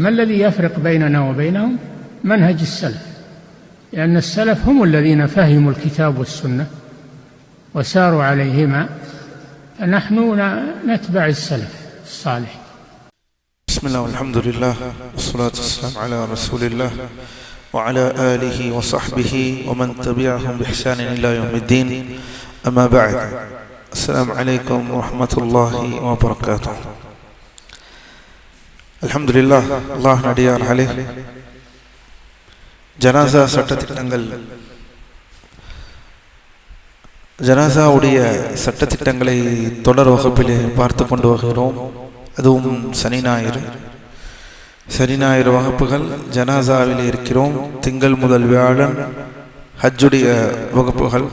ما الذي يفرق بيننا وبينهم؟ منهج السلف، لأن السلف هم الذين فهموا الكتاب والسنة وساروا عليهما، فنحن نتبع السلف الصالح. بسم الله والحمد لله والصلاة والسلام على رسول الله وعلى آله وصحبه ومن تبعهم بإحسان إلى يوم الدين. أما بعد، السلام عليكم ورحمة الله وبركاته. الحمد لله. الله நடிகார் அலே ஜனாசா சட்டத்திட்டங்கள், ஜனாசாவுடைய சட்டத்திட்டங்களை தொடர் வகுப்பிலே பார்த்து கொண்டு வருகிறோம். அதுவும் சனி ஞாயிறு வகுப்புகள் ஜனாசாவில் இருக்கிறோம். திங்கள் முதல் வியாழன் ஹஜ்ஜுடைய வகுப்புகள்.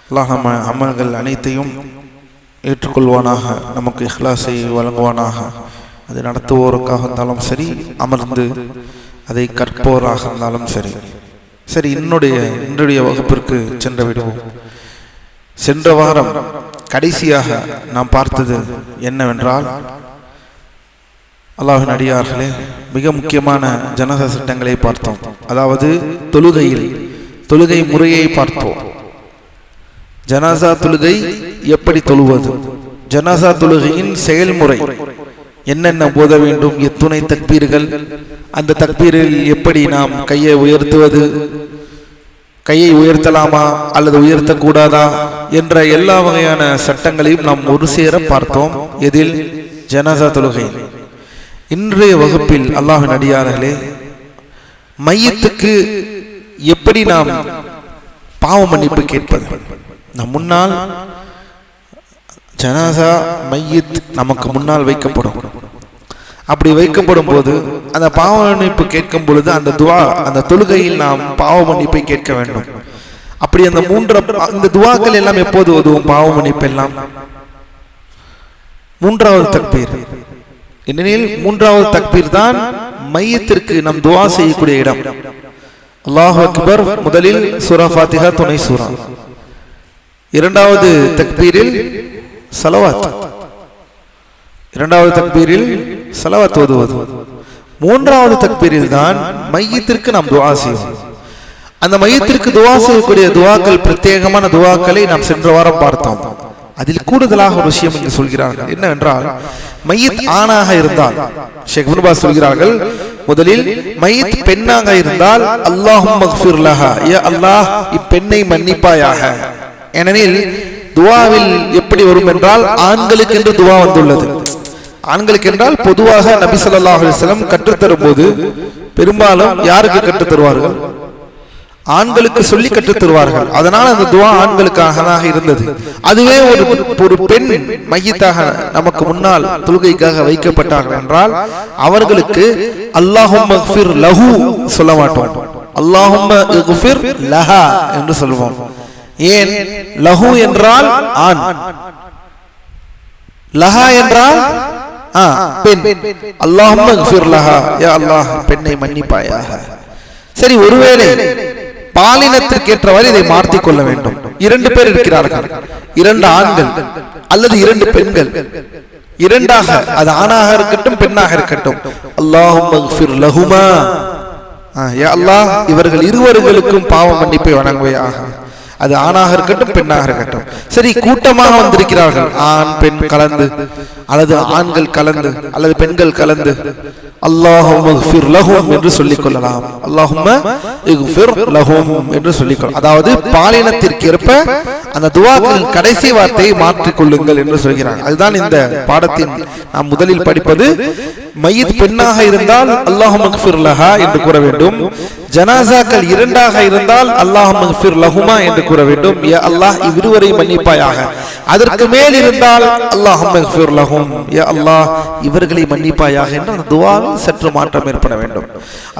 அல்லாஹ் அமல்கள் அனைத்தையும் ஏற்றுக்கொள்வானாக, நமக்கு இஹ்லாஸை வழங்குவானாக. அது நடத்துவோருக்காக இருந்தாலும் சரி, அமர்ந்து அதை கற்போராக இருந்தாலும் சரி. சரி, இன்றைய வகுப்பிற்கு சென்று விடுவோம். சென்ற வாரம் கடைசியாக நாம் பார்த்தது என்னவென்றால், அல்லாஹ்வின் அடியார்களே, மிக முக்கியமான ஜனாசா சட்டங்களை பார்த்தோம். அதாவது தொழுகை முறையை பார்த்தோம். ஜனாசா தொழுகை எப்படி தொழுவது, ஜனாசா தொழுகையின் செயல்முறை என்னென்ன போத வேண்டும், எத்துணை தக்பீர்கள், அந்த தக்பீரில் எப்படி நாம் கையை உயர்த்துவது, கையை உயர்த்தலாமா அல்லது உயர்த்தக்கூடாதா என்ற எல்லா வகையான சட்டங்களையும் நாம் ஒரு சேர பார்த்தோம். எதில்? ஜனாசா தொழுகை. இன்றைய வகுப்பில் அல்லாஹ்வின் அடியார்களே, மையத்துக்கு எப்படி நாம் பாவ மன்னிப்பு கேட்பது. நம் முன்னால் ஜனாசா மையத் நமக்கு முன்னால் வைக்கப்படும். அப்படி வைக்கப்படும் போது அந்த பாவ மன்னிப்பு கேட்கும் பொழுது அந்த துவா, அந்த தொழுகையில் நாம் பாவ மன்னிப்பை கேட்க வேண்டும். அப்படி அந்த துவாக்கள் எல்லாம் எப்போது உதவும்? பாவ மன்னிப்பு எல்லாம் மூன்றாவது தக்பீர். ஏனெனில் மூன்றாவது தக்பீர் தான் மையத்திற்கு நம் துவா செய்யக்கூடிய இடம். அல்லாஹு அக்பர் முதலில் சூரா ஃபாத்திஹா, துணை சூரா. இரண்டாவது தக்பீரில் ஸலவாத், இரண்டாவது தக்பீரில் ஸலவாத் ஓதுவது. மூன்றாவது தக்பீரில் தான் மையத்திற்கு நாம் துஆ செய்வோம். அந்த மையத்திற்கு துஆ செய்யக்கூடிய துஆக்கள், பிரத்யேகமான துஆக்களை நாம் சென்ற வாரம் பார்த்தோம். அதில் கூடுதலாக ஒரு விஷயம் இங்கு சொல்கிறார்கள். என்னவென்றால், மையத் ஆணாக இருந்தால், ஷேக் இப்னு பாஸ் சொல்கிறார்கள், முதலில் மையத் பெண்ணாக இருந்தால் அல்லாஹும்ம ஃக்ஃபிர் லஹா, யா அல்லாஹ் இப்பெண்ணை மன்னிப்பாயாக. ஏனெனில் துவாவில் எப்படி வரும் என்றால், ஆண்களுக்கு என்று துவா வந்துள்ளது. ஆண்களுக்கு என்றால் பொதுவாக நபி ஸல்லல்லாஹு அலைஹி வஸல்லம் கற்றுத்தரும் போது பெரும்பாலும் யாருக்கு கற்றுத் தருவார்கள்? ஆண்களுக்கு சொல்லி கற்றுத் தருவார்கள். அதனால் அந்த துவா ஆண்களுக்காக இருந்தது. அதுவே ஒரு பெண் மையத்தாக நமக்கு முன்னால் தொழுகைக்காக வைக்கப்பட்டார்கள் என்றால் அவர்களுக்கு அல்லாஹும்ம இக்ஃபிர் லஹு சொல்ல மாட்டோம், அல்லாஹும்ம இக்ஃபிர் லஹா என்று சொல்வோம். ஏன்? லஹு என்றால் ஆண், லஹா என்றால் பெண். அல்லாஹும்ம இக்ஃபிர் லஹா, யா அல்லாஹ் பெண்ணை மன்னிப்பாயாக. சரி, ஒருவேளை பாலினத்திற்கு ஏற்றவாறு இதை மாற்றிக் கொள்ள வேண்டும். 2 பேர் இருக்கிறார்கள், 2 ஆண்கள் அல்லது 2 பெண்கள், இரண்டாக, அது ஆணாக இருக்கட்டும் பெண்ணாக இருக்கட்டும், அல்லாஹும்ம இக்ஃபிர் லஹுமா, யா அல்லாஹ் இவர்கள் இருவர்களுக்கும் பாவ மன்னிப்பை வழங்குவாயாக. அது ஆணாக இருக்கட்டும் பெண்ணாக இருக்கட்டும். சரி, கூட்டமாக வந்திருக்கிறார்கள், ஆண் பெண் கலந்து அல்லது ஆண்கள் கலந்து அல்லது பெண்கள் கலந்து அல்லாஹும்ம இக்ஃபிர் லஹும் என்று சொல்லிக் கொள்ளலாம். அல்லாஹும்ம இக்ஃபிர் லஹும் என்று சொல்லிக் கொள்ளலாம். அதாவது பாலினத்திற்கு ஏற்ப அந்த துஆக்களின் கடைசி வார்த்தையை மாற்றிக் கொள்ளுங்கள் என்று சொல்கிறார். அதுதான் இந்த பாடத்தின் நாம் முதலில் படிப்பது. மையத் பெண்ணாக இருந்தால் அல்லாஹும்ம இக்ஃபிர் லஹா என்று கூற வேண்டும். ஜனாசாக்கள் 2ஆக இருந்தால் அல்லாஹும்ம இக்ஃபிர் லஹுமா என்று கூற வேண்டும். யா அல்லாஹ் இவ்விருவரை மன்னிப்பாயாக. அதற்கு மேல் இருந்தால் அல்லாஹும்ம இக்ஃபிர் லஹும், யா அல்லாஹ் இவர்களை மன்னிப்பாயாக என்று அந்த துஆவில் சற்று மாற்றம் ஏற்பட வேண்டும்.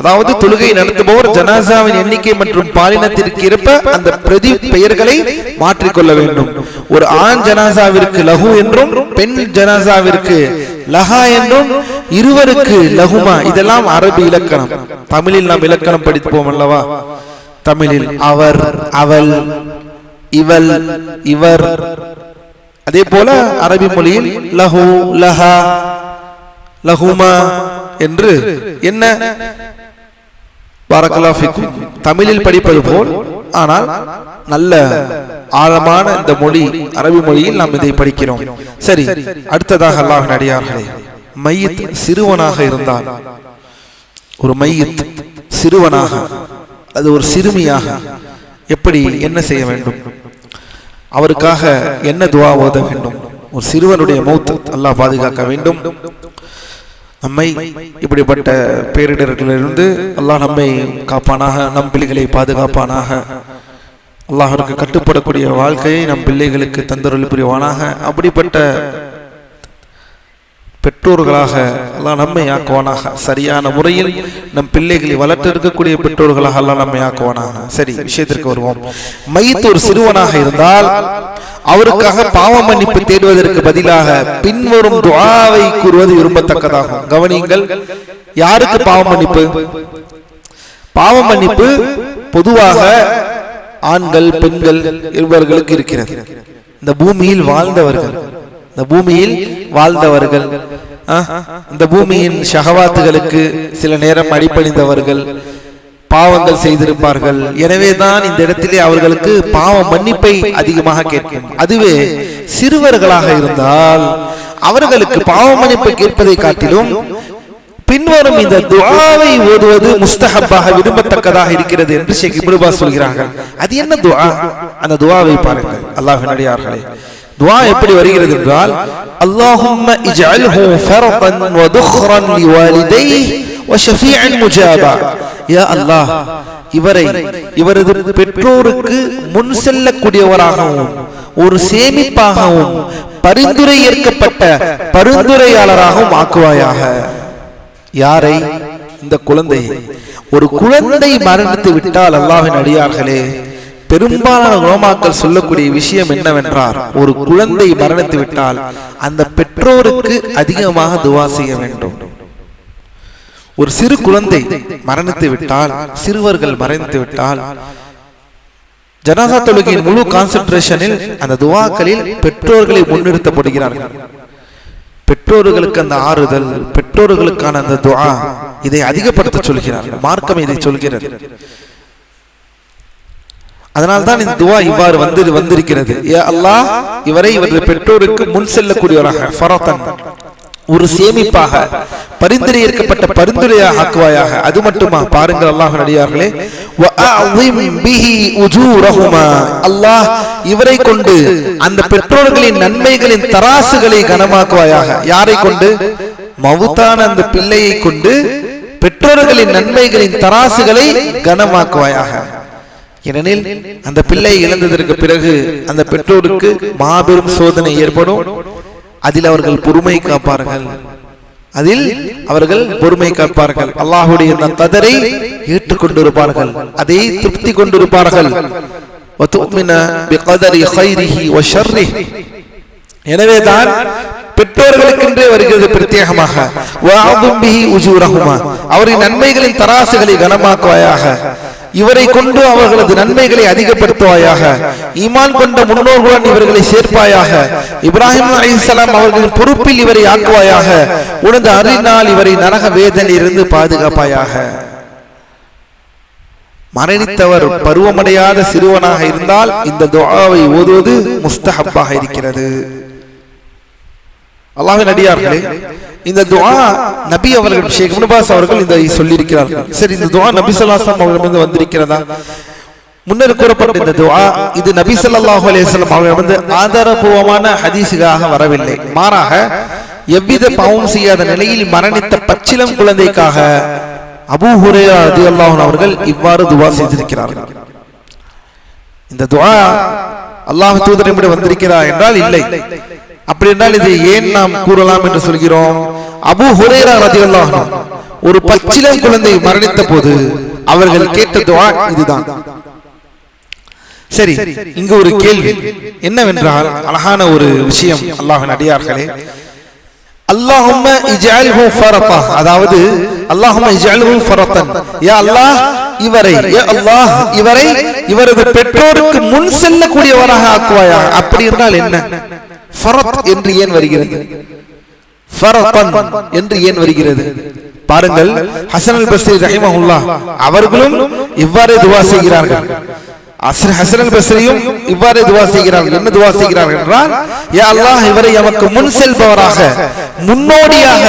அதாவது தொழுகை நடத்துபவர் ஜனாசாவின் எண்ணிக்கை மற்றும் பாலினத்திற்கு ஏற்ப அந்த பிரதி பெயர்களை மாற்றிக்கொள்ள வேண்டும். ஒரு ஆண் ஜனாசாவிற்கு லஹு என்றும் பெண் ஜனாசாவிற்கு லஹா என்றும், இருவருக்கு லஹுமா. இதெல்லாம் அரபி இலக்கணம். தமிழில் நாம் இலக்கணம் படிப்போம் அல்லவா? தமிழில் அவர், அவள், இவள், இவர். அதே போல அரபி மொழியில் லஹு, லஹா, லஹுமா என்று என்ன பாரக்கல்லாஹு ஃபீக்கும் தமிழில் படிப்பது போல், ஆனால் நல்ல ஆழமான இந்த மொழி அரபி மொழியில் நாம் இதை படிக்கிறோம். சரி, அடுத்ததாக அல்லாஹ்வின் அடியார்களே, மையத் சிறுவனாக இருந்தால், ஒரு மையத் சிறுவனாக, அது ஒரு சிறுமியாக எப்படி என்ன செய்ய வேண்டும், அவருக்காக என்ன துஆ ஓத வேண்டும்? ஒரு சிறுவனுடைய மௌத் அல்லாஹ் பாதுகாக்க வேண்டும். நம்மை இப்படிப்பட்ட பேரிடர்களிலிருந்து அல்லாஹ் நம்மை காப்பானாக, நம் பிள்ளைகளை பாதுகாப்பானாக. அல்லாஹ்விற்கு கட்டுப்படக்கூடிய வாழ்க்கையை நம் பிள்ளைகளுக்கு தந்தருளி புரிவானாக. அப்படிப்பட்ட பெற்றோர்களாக அல்லாஹ் நம்மை ஆக்குவானாக. சரியான முறையில் நம் பிள்ளைகளை வளர்த்து இருக்கக்கூடிய பெற்றோர்களாக அல்லாஹ் நம்மை ஆக்குவானாக. சரி, விஷயத்திற்கு வருவோம். மையத் ஒரு சிறுவனாக இருந்தால் அவருக்காக பாவ மன்னிப்பு தேடுவதற்கு பதிலாக பின்வரும் துஆவை கூறுவது விரும்பத்தக்கதாகும். கவனியுங்கள், யாருக்கு பாவ மன்னிப்பு? பாவ மன்னிப்பு பொதுவாக ஆண்கள் பெண்கள் இருவர்களுக்கு இருக்கிறது. இந்த பூமியில் வாழ்ந்தவர்கள், இந்த பூமியின் ஷஹவாத்துகளுக்கு சில நேரம் அடிபணிந்தவர்கள், பாவங்கள் செய்திருப்பார்கள். எனவேதான் இந்த இடத்திலே அவர்களுக்கு பாவ மன்னிப்பை அதிகமாக கேட்கும். அதுவே சிறுவர்களாக இருந்தால் அவர்களுக்கு பாவ மன்னிப்பை கேட்பதை காட்டிலும் பின்வரும் இந்த துஆவை ஓதுவது முஸ்தஹப்பாக விரும்பத்தக்கதாக இருக்கிறது என்று ஷேக் இப்னு பாஸ் சொல்கிறார்கள். அது என்ன துஆ? அந்த துஆவை பாருங்கள் அல்லாஹ்வின் அடியார்களே. துஆ எப்படி வருகிறது என்றால், அல்லாஹும்ம இஜ்அல்ஹு ஃபர்தன் வ துக்ரன் லிவாலிதைஹி வ ஷஃபீஅன் முஜாபா. யா அல்லாஹ், இவரது பெற்றோருக்கு முன் செல்லக்கூடியவராகவும் ஒரு சேமிப்பாகவும் பரிந்துரை ஏற்கப்பட்ட பரிந்துரையாளராகவும் ஆக்குவாயாக. யாரை? இந்த குழந்தை. ஒரு குழந்தை மரணித்து விட்டால் அல்லாஹ்வின் அடியார்களே, பெரும்பாலான உலமாக்கள் சொல்லக்கூடிய விஷயம் என்னவென்றால், ஒரு குழந்தை மரணித்து விட்டால் அந்த பெற்றோருக்கு அதிகமாக துஆ செய்ய வேண்டும். ஒரு சிறு குழந்தை மரணித்து விட்டால், சிறுவர்கள் மரணித்து விட்டால், ஜனாசா தொழுகையின் முழு கான்சென்ட்ரேஷனில் அந்த துஆக்களில் பெற்றோர்களை முன்னிறுத்தப்படுகிறார்கள். பெற்றோர்களுக்கு அந்த ஆறுதல், பெற்றோர்களுக்கான அந்த துஆ, இதை அதிகப்படுத்த சொல்கிறார்கள். மார்க்கம் இதை சொல்கிறது. அதனால்தான் இந்த துஆ இவ்வாறு வந்திருக்கிறது. யா அல்லாஹ், இவரது பெற்றோருக்கு முன் செல்லக்கூடியவராக, ஃபரதன் ஒரு சேமிப்பாக, பரிந்துரை ஏற்கப்பட்ட பரிந்துரையாக ஆக்குவாயாக. அது மட்டுமா? பாருங்கள் அல்லாஹ்வின் அடியார்களே, வஅஸிம் பிஹி உஜூரஹுமா. அல்லாஹ் இவரை கொண்டு அந்த பெற்றோர்களின் நன்மைகளின் தராசுகளை கனமாக்குவாயாக. யாரை கொண்டு? மவுத்தான அந்த பிள்ளையை கொண்டு பெற்றோர்களின் நன்மைகளின் தராசுகளை கனமாக்குவாயாக. ஏனெனில் அந்த பிள்ளை இழந்ததற்கு பிறகு அந்த பெற்றோருக்கு மாபெரும் சோதனை ஏற்படும். அதில் அவர்கள் பொறுமை காப்பார்கள். அல்லாஹ்வுடைய அந்த கதரை ஏற்றுக்கொண்டிருப்பார்கள், அதை திருப்தி கொண்டிருப்பார்கள். எனவேதான் பெற்றோர்களுக்கென்றே வருகிறது பிரத்யேகமாக, அவரின் நன்மைகளின் தராசுகளை கனமாக்குவாயாக. இவரை கொண்டு அவர்களது நன்மைகளை அதிகப்படுத்துவாயாக. ஈமான் கொண்ட முன்னோர்களுடன் இவர்களை சேர்ப்பாயாக. இப்ராஹிம் அலைஹிஸ்ஸலாம் அவர்களின் பொறுப்பில் இவரை ஆக்குவாயாக. உனது அருளினால் இவரை நரக வேதனையிலிருந்து பாதுகாப்பாயாக. மரணித்தவர் பருவமடையாத சிறுவனாக இருந்தால் இந்த துஆவை ஓதுவது முஸ்தஹப்பாக இருக்கிறது. அல்லாஹ்வின் அடியார்களே, இந்த துஆ நபி அவர்கள், ஷேக் இப்னு பாஸ் அவர்கள் இதை சொல்லியிருக்கிறார்கள். சரி, இந்த துஆ நபி ஸல்லல்லாஹு அலைஹி வஸல்லம் அவர்களிடமிருந்து வந்திருக்கிறதா? முன்னர் கூறப்பட்ட இந்த துஆ இது நபி ஸல்லல்லாஹு அலைஹி வஸல்லம் அவர்களிடமிருந்து ஆதாரபூர்வமான ஹதீஸாக வரவில்லை. மாறாக எவ்வித பாவம் செய்யாத நிலையில் மரணித்த பச்சிளம் குழந்தைக்காக அபூ ஹுரைரா ரலியல்லாஹு அன்ஹு அவர்கள் இவ்வாறு துஆ செய்திருக்கிறார்கள். இந்த துஆ அல்லாஹ் தூதரிடமிருந்து வந்திருக்கிறா என்றால் இல்லை. அப்படி என்றால் இதை ஏன் நாம் கூறலாம் என்று சொல்கிறோம்? அபூ ஹுரைரா ரலியல்லாஹு அன்ஹு ஒரு பச்சிளம் குழந்தை மரணித்த போது அவர்கள் கேட்ட துஆ இதுதான். சரி, இங்கு ஒரு கேள்வி என்னவென்றால், அழகான ஒரு விஷயம் அல்லாஹ்வின் அடியார்களே, அல்லாஹும்ம இஜ்அல்ஹு ஃபரதா, அதாவது அல்லாஹும்ம இஜ்அல்ஹு ஃபரதன், யா அல்லாஹ் இவரை இவரது பெற்றோருக்கு முன் செல்லக்கூடியவராக ஆக்குவாயா. அப்படி என்றால் என்ன? ஃபரத் என்று ஏன் வருகிறது? ஃபரதன் என்று ஏன் வருகிறது? பாருங்கள், ஹசன் அல் பஸ்ரி ரஹிமஹுல்லாஹ் அவர்களும் இவ்வாறே துஆ செய்கிறார்கள். ஹசன் அல் பஸ்ரியும் இவ்வாறே துஆ செய்கிறார்கள். என்ன துஆ செய்கிறார்கள் என்றால், யா அல்லாஹ், இவரை நமக்கு முன் செல்பவராக, முன்னோடியாக,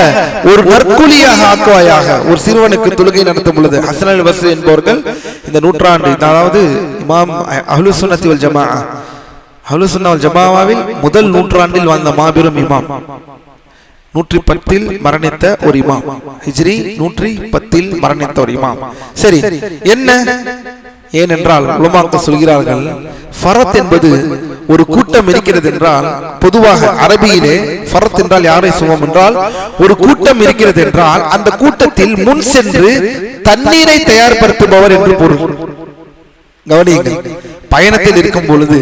ஒரு நற்குலியாக ஆக்குவாயாக. ஒரு சிறுவனுக்கு தொழுகை நடத்தும் பொழுது ஹசன் அல் பஸ்ரி என்பவர்கள் இந்த நூற்றாண்டு, அதாவது இமாம் அஹ்லுஸ் சுன்னத்தி வல் ஜமாஅ, அஹ்லுஸ் சுன்னah வல் ஜமாஅவில் முதல் நூற்றாண்டில் வாழ்ந்த மாபெரும் இமாம், 110 மரணித்த ஒரு இமாம், ஹிஜ்ரி 110 மரணித்த ஒரு இமாம். சரி, என்ன ஏனென்றால் உலமாக்கள் சொல்கிறார்கள், ஃபரத் என்பது ஒரு கூட்டம் இருக்கிறது என்றால், பொதுவாக அரபியிலே ஃபரத் என்றால் யாரை சொல்வோம் என்றால், ஒரு கூட்டம் இருக்கிறது என்றால் அந்த கூட்டத்தில் முன் சென்று தண்ணீரை தயார்படுத்துபவர் என்று பொருள். கவனியுங்கள், பயணத்தில் இருக்கும் பொழுது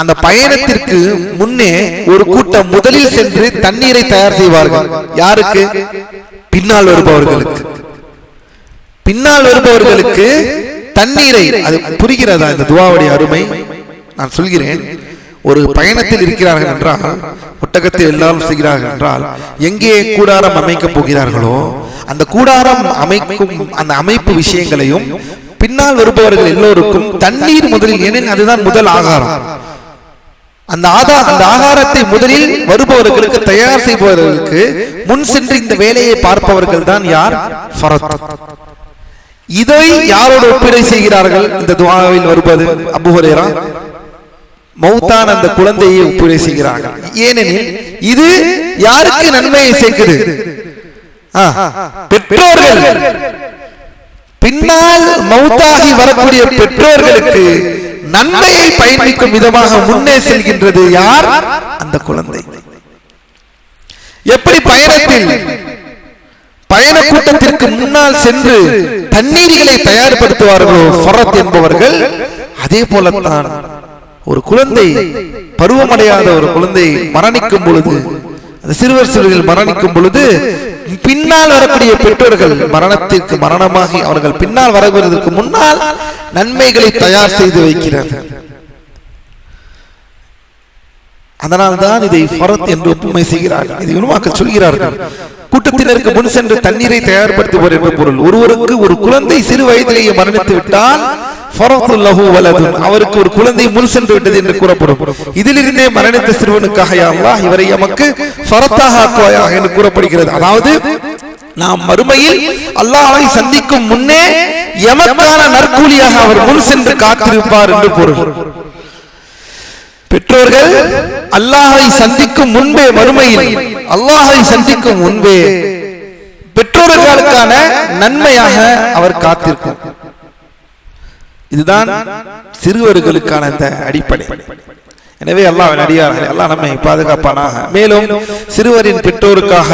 அந்த பயணத்திற்கு முன்னே ஒரு கூட்டம் முதலில் சென்று தண்ணீரை தயார் செய்வார்கள். யாருக்கு? பின்னால் வருபவர்களுக்கு. பின்னால் வருபவர்களுக்கு தண்ணீரை, அது புரிகிறதா இந்த துஆவுடைய அருமை? நான் சொல்கிறேன், ஒரு பயணத்தில் இருக்கிறார்கள் என்றால், ஒட்டகத்தில் எல்லாரும் செய்கிறார்கள் என்றால், எங்கே கூடாரம் அமைக்கப் போகிறார்களோ அந்த கூடாரம் அமைக்கும் அந்த அமைப்பு விஷயங்களையும் பின்னால் வருபவர்கள் எல்லோருக்கும் தண்ணீர் முதலில், ஏனெனில் அதுதான் முதல் ஆகாரம். அந்த ஆகாரத்தை முதலில் வருபவர்களுக்கு தயார் செய்பவர்களுக்கு முன் சென்று இந்த வேலையை பார்ப்பவர்கள் தான் யார்? ஃபரத். இதை யாரோடு ஒப்பிடை செய்கிறார்கள் இந்த துஆவில் வருவது? அபூ ஹுரைரா மௌத்தான அந்த குழந்தையை ஒப்பிடை செய்கிறார்கள். ஏனெனில் இது யாருக்கு நன்மையை சேர்க்குது? பெற்றோர்கள். பின்னால் மௌத்தாகி வரக்கூடிய பெற்றோர்களுக்கு நன்மையை பயணிக்கும் விதமாக முன்னே செல்கின்றது யார்? அந்த குழந்தை. எப்படி பயணத்தில் பயண கூட்டத்திற்கு முன்னால் சென்று தண்ணீர்களை தயார்படுத்துவார்களோ ஃபரத் என்பவர்கள், அதே போலத்தான் ஒரு குழந்தை, பருவமடையாத ஒரு குழந்தை மரணிக்கும் பொழுது, அந்த சிறுவர்கள் மரணிக்கும் பொழுது பின்னால் வரக்கூடிய பெற்றோர்கள் மரணத்திற்கு மரணமாகி அவர்கள் பின்னால் வருவதற்கு முன்னால் நன்மைகளை தயார் செய்து வைக்கிறார்கள். அதனால்தான் இதை ஃபரத் என்று ஒப்புமை செய்கிறார்கள். இதை உலமாக்கள் சொல்கிறார்கள், கூட்டத்தினருக்கு முன் சென்று தண்ணீரை தயார்படுத்துவர் என்ற பொருள். ஒருவருக்கு ஒரு குழந்தை சிறு வயதிலேயே மரணித்து விட்டால் அவருக்கு ஒரு குழந்தை முன் சென்று விட்டது என்று கூறப்படும். இதிலிருந்தே மரணித்த சிறுவனுக்காக யா அல்லாஹ் இவரை எமக்கு ஃபரத்தாக ஆக்குவாயாக என்று கூறப்படுகிறது. அதாவது நாம் மறுமையில் அல்லாஹ்வை சந்திக்கும் முன்னே எமக்கான நற்கூலியாக அவர் முன் சென்று காத்திருப்பார் என்று பொருள். பெற்றோர்கள் அல்லாஹ்வை சந்திக்கும் முன்பே, மறுமையில் அல்லாஹ்வை சந்திக்கும் முன்பே பெற்றோர்களுக்கான நன்மையாக அவர் காத்திருக்கும். இதுதான் சிறுவர்களுக்கான இந்த அடிப்படை. எனவே அல்லாஹ்வின் அடியார்களே, அல்லாஹ் நம்மை பாதுகாப்பானாக. மேலும் சிறுவரின் பெற்றோருக்காக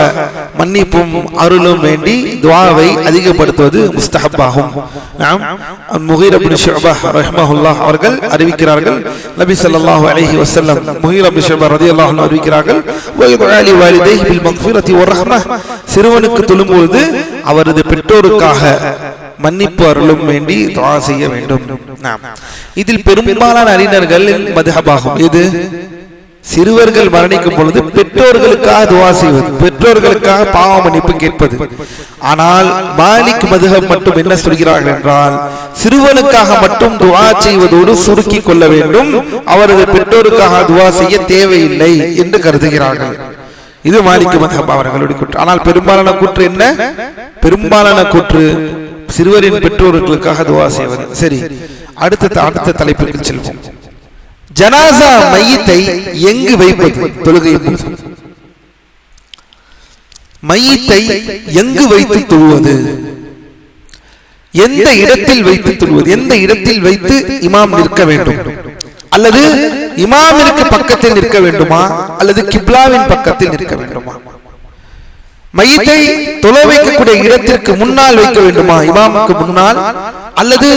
மன்னிப்பும் அருளும் வேண்டி துஆவை அதிகப்படுத்துவது முஸ்தஹப்பாகும். முகீரா இப்னு ஷுஅபா ரஹ்மஹுல்லாஹ் அவர்கள் அறிவிக்கிறார்கள், நபி ஸல்லல்லாஹு அலைஹி வஸல்லம் முகீரா இப்னு ஷுஅபா ரலியல்லாஹு அன்ஹு அறிவிக்கிறார்கள், வயதுஆ லி வாலிதைஹி பில் மக்ஃபிரத்தி வ ரஹ்மஹ், சிறுவனுக்கு தொழும்போது அவரது பெற்றோருக்காக மன்னிப்பு அருளும் வேண்டி துஆ செய்ய வேண்டும். இதில் பெரும்பாலான அறிஞர்கள் மத்ஹபாகும். இது சிறுவர்கள் மரணிக்கும் பொழுது பெற்றோர்களுக்காக துஆ செய்வது, பெற்றோர்களுக்காக பாவ மன்னிப்பு கேட்பது. ஆனால் மாலிக் மத்ஹப் மட்டும் என்ன சொல்கிறார்கள் என்றால், சிறுவனுக்காக மட்டும் துஆ செய்வதோடு சுருக்கி கொள்ள வேண்டும், அவரது பெற்றோருக்காக துஆ செய்ய தேவையில்லை என்று கருதுகிறார்கள். இது மாலிக் மத்ஹப் அவர்களுடைய கூற்று. ஆனால் பெரும்பாலான கூற்று என்ன? பெரும்பாலான கூற்று சிறுவரின் பெற்றோர்களுக்காக துஆ செய்வது. சரி, அடுத்த தலைப்பிற்கு செல்வோம். ஜனாசா மையத்தை எங்கு வைப்பது? தொழுகை மையத்தை எங்கு வைத்து தொழுவது? எந்த இடத்தில் வைத்து தொழுவது? எந்த இடத்தில் வைத்து இமாம் நிற்க வேண்டும்? அல்லது இமாமிற்கு பக்கத்தில் நிற்க வேண்டுமா, அல்லது கிப்லாவின் பக்கத்தில் நிற்க வேண்டுமா? மையத்தை தொழ வைக்கக்கூடிய இடத்திற்கு முன்னால் வைக்க வேண்டுமா, இமாமுக்கு முன்னால், அல்லது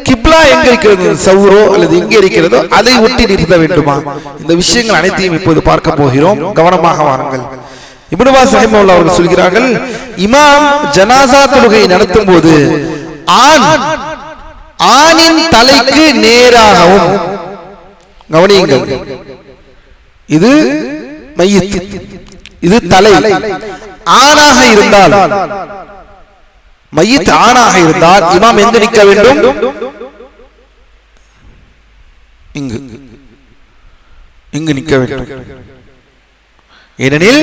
கிப்லா எங்க இருக்கிறது, சௌரோ அல்லது எங்கே இருக்கிறதோ அதை ஒட்டி நிறுத்த வேண்டுமா? இந்த விஷயங்கள் அனைத்தையும் இப்போது பார்க்க போகிறோம். கவனமாக வாருங்கள். இப்னு பாஸ் ரஹிமஹுல்லாஹ் அவர்கள் சொல்கிறார்கள், இமாம் ஜனாசா தொழுகை நடத்தும் போது ஆணின் தலைக்கு நேராகவும், கவனியுங்கள், இது மையத், இது தலை. ஆணாக இருந்தால் மையத் ஆணாக இருந்தால் இமாம் எங்கு நிற்க வேண்டும்? இங்கு இங்கு நிற்க வேண்டும். ஏனெனில்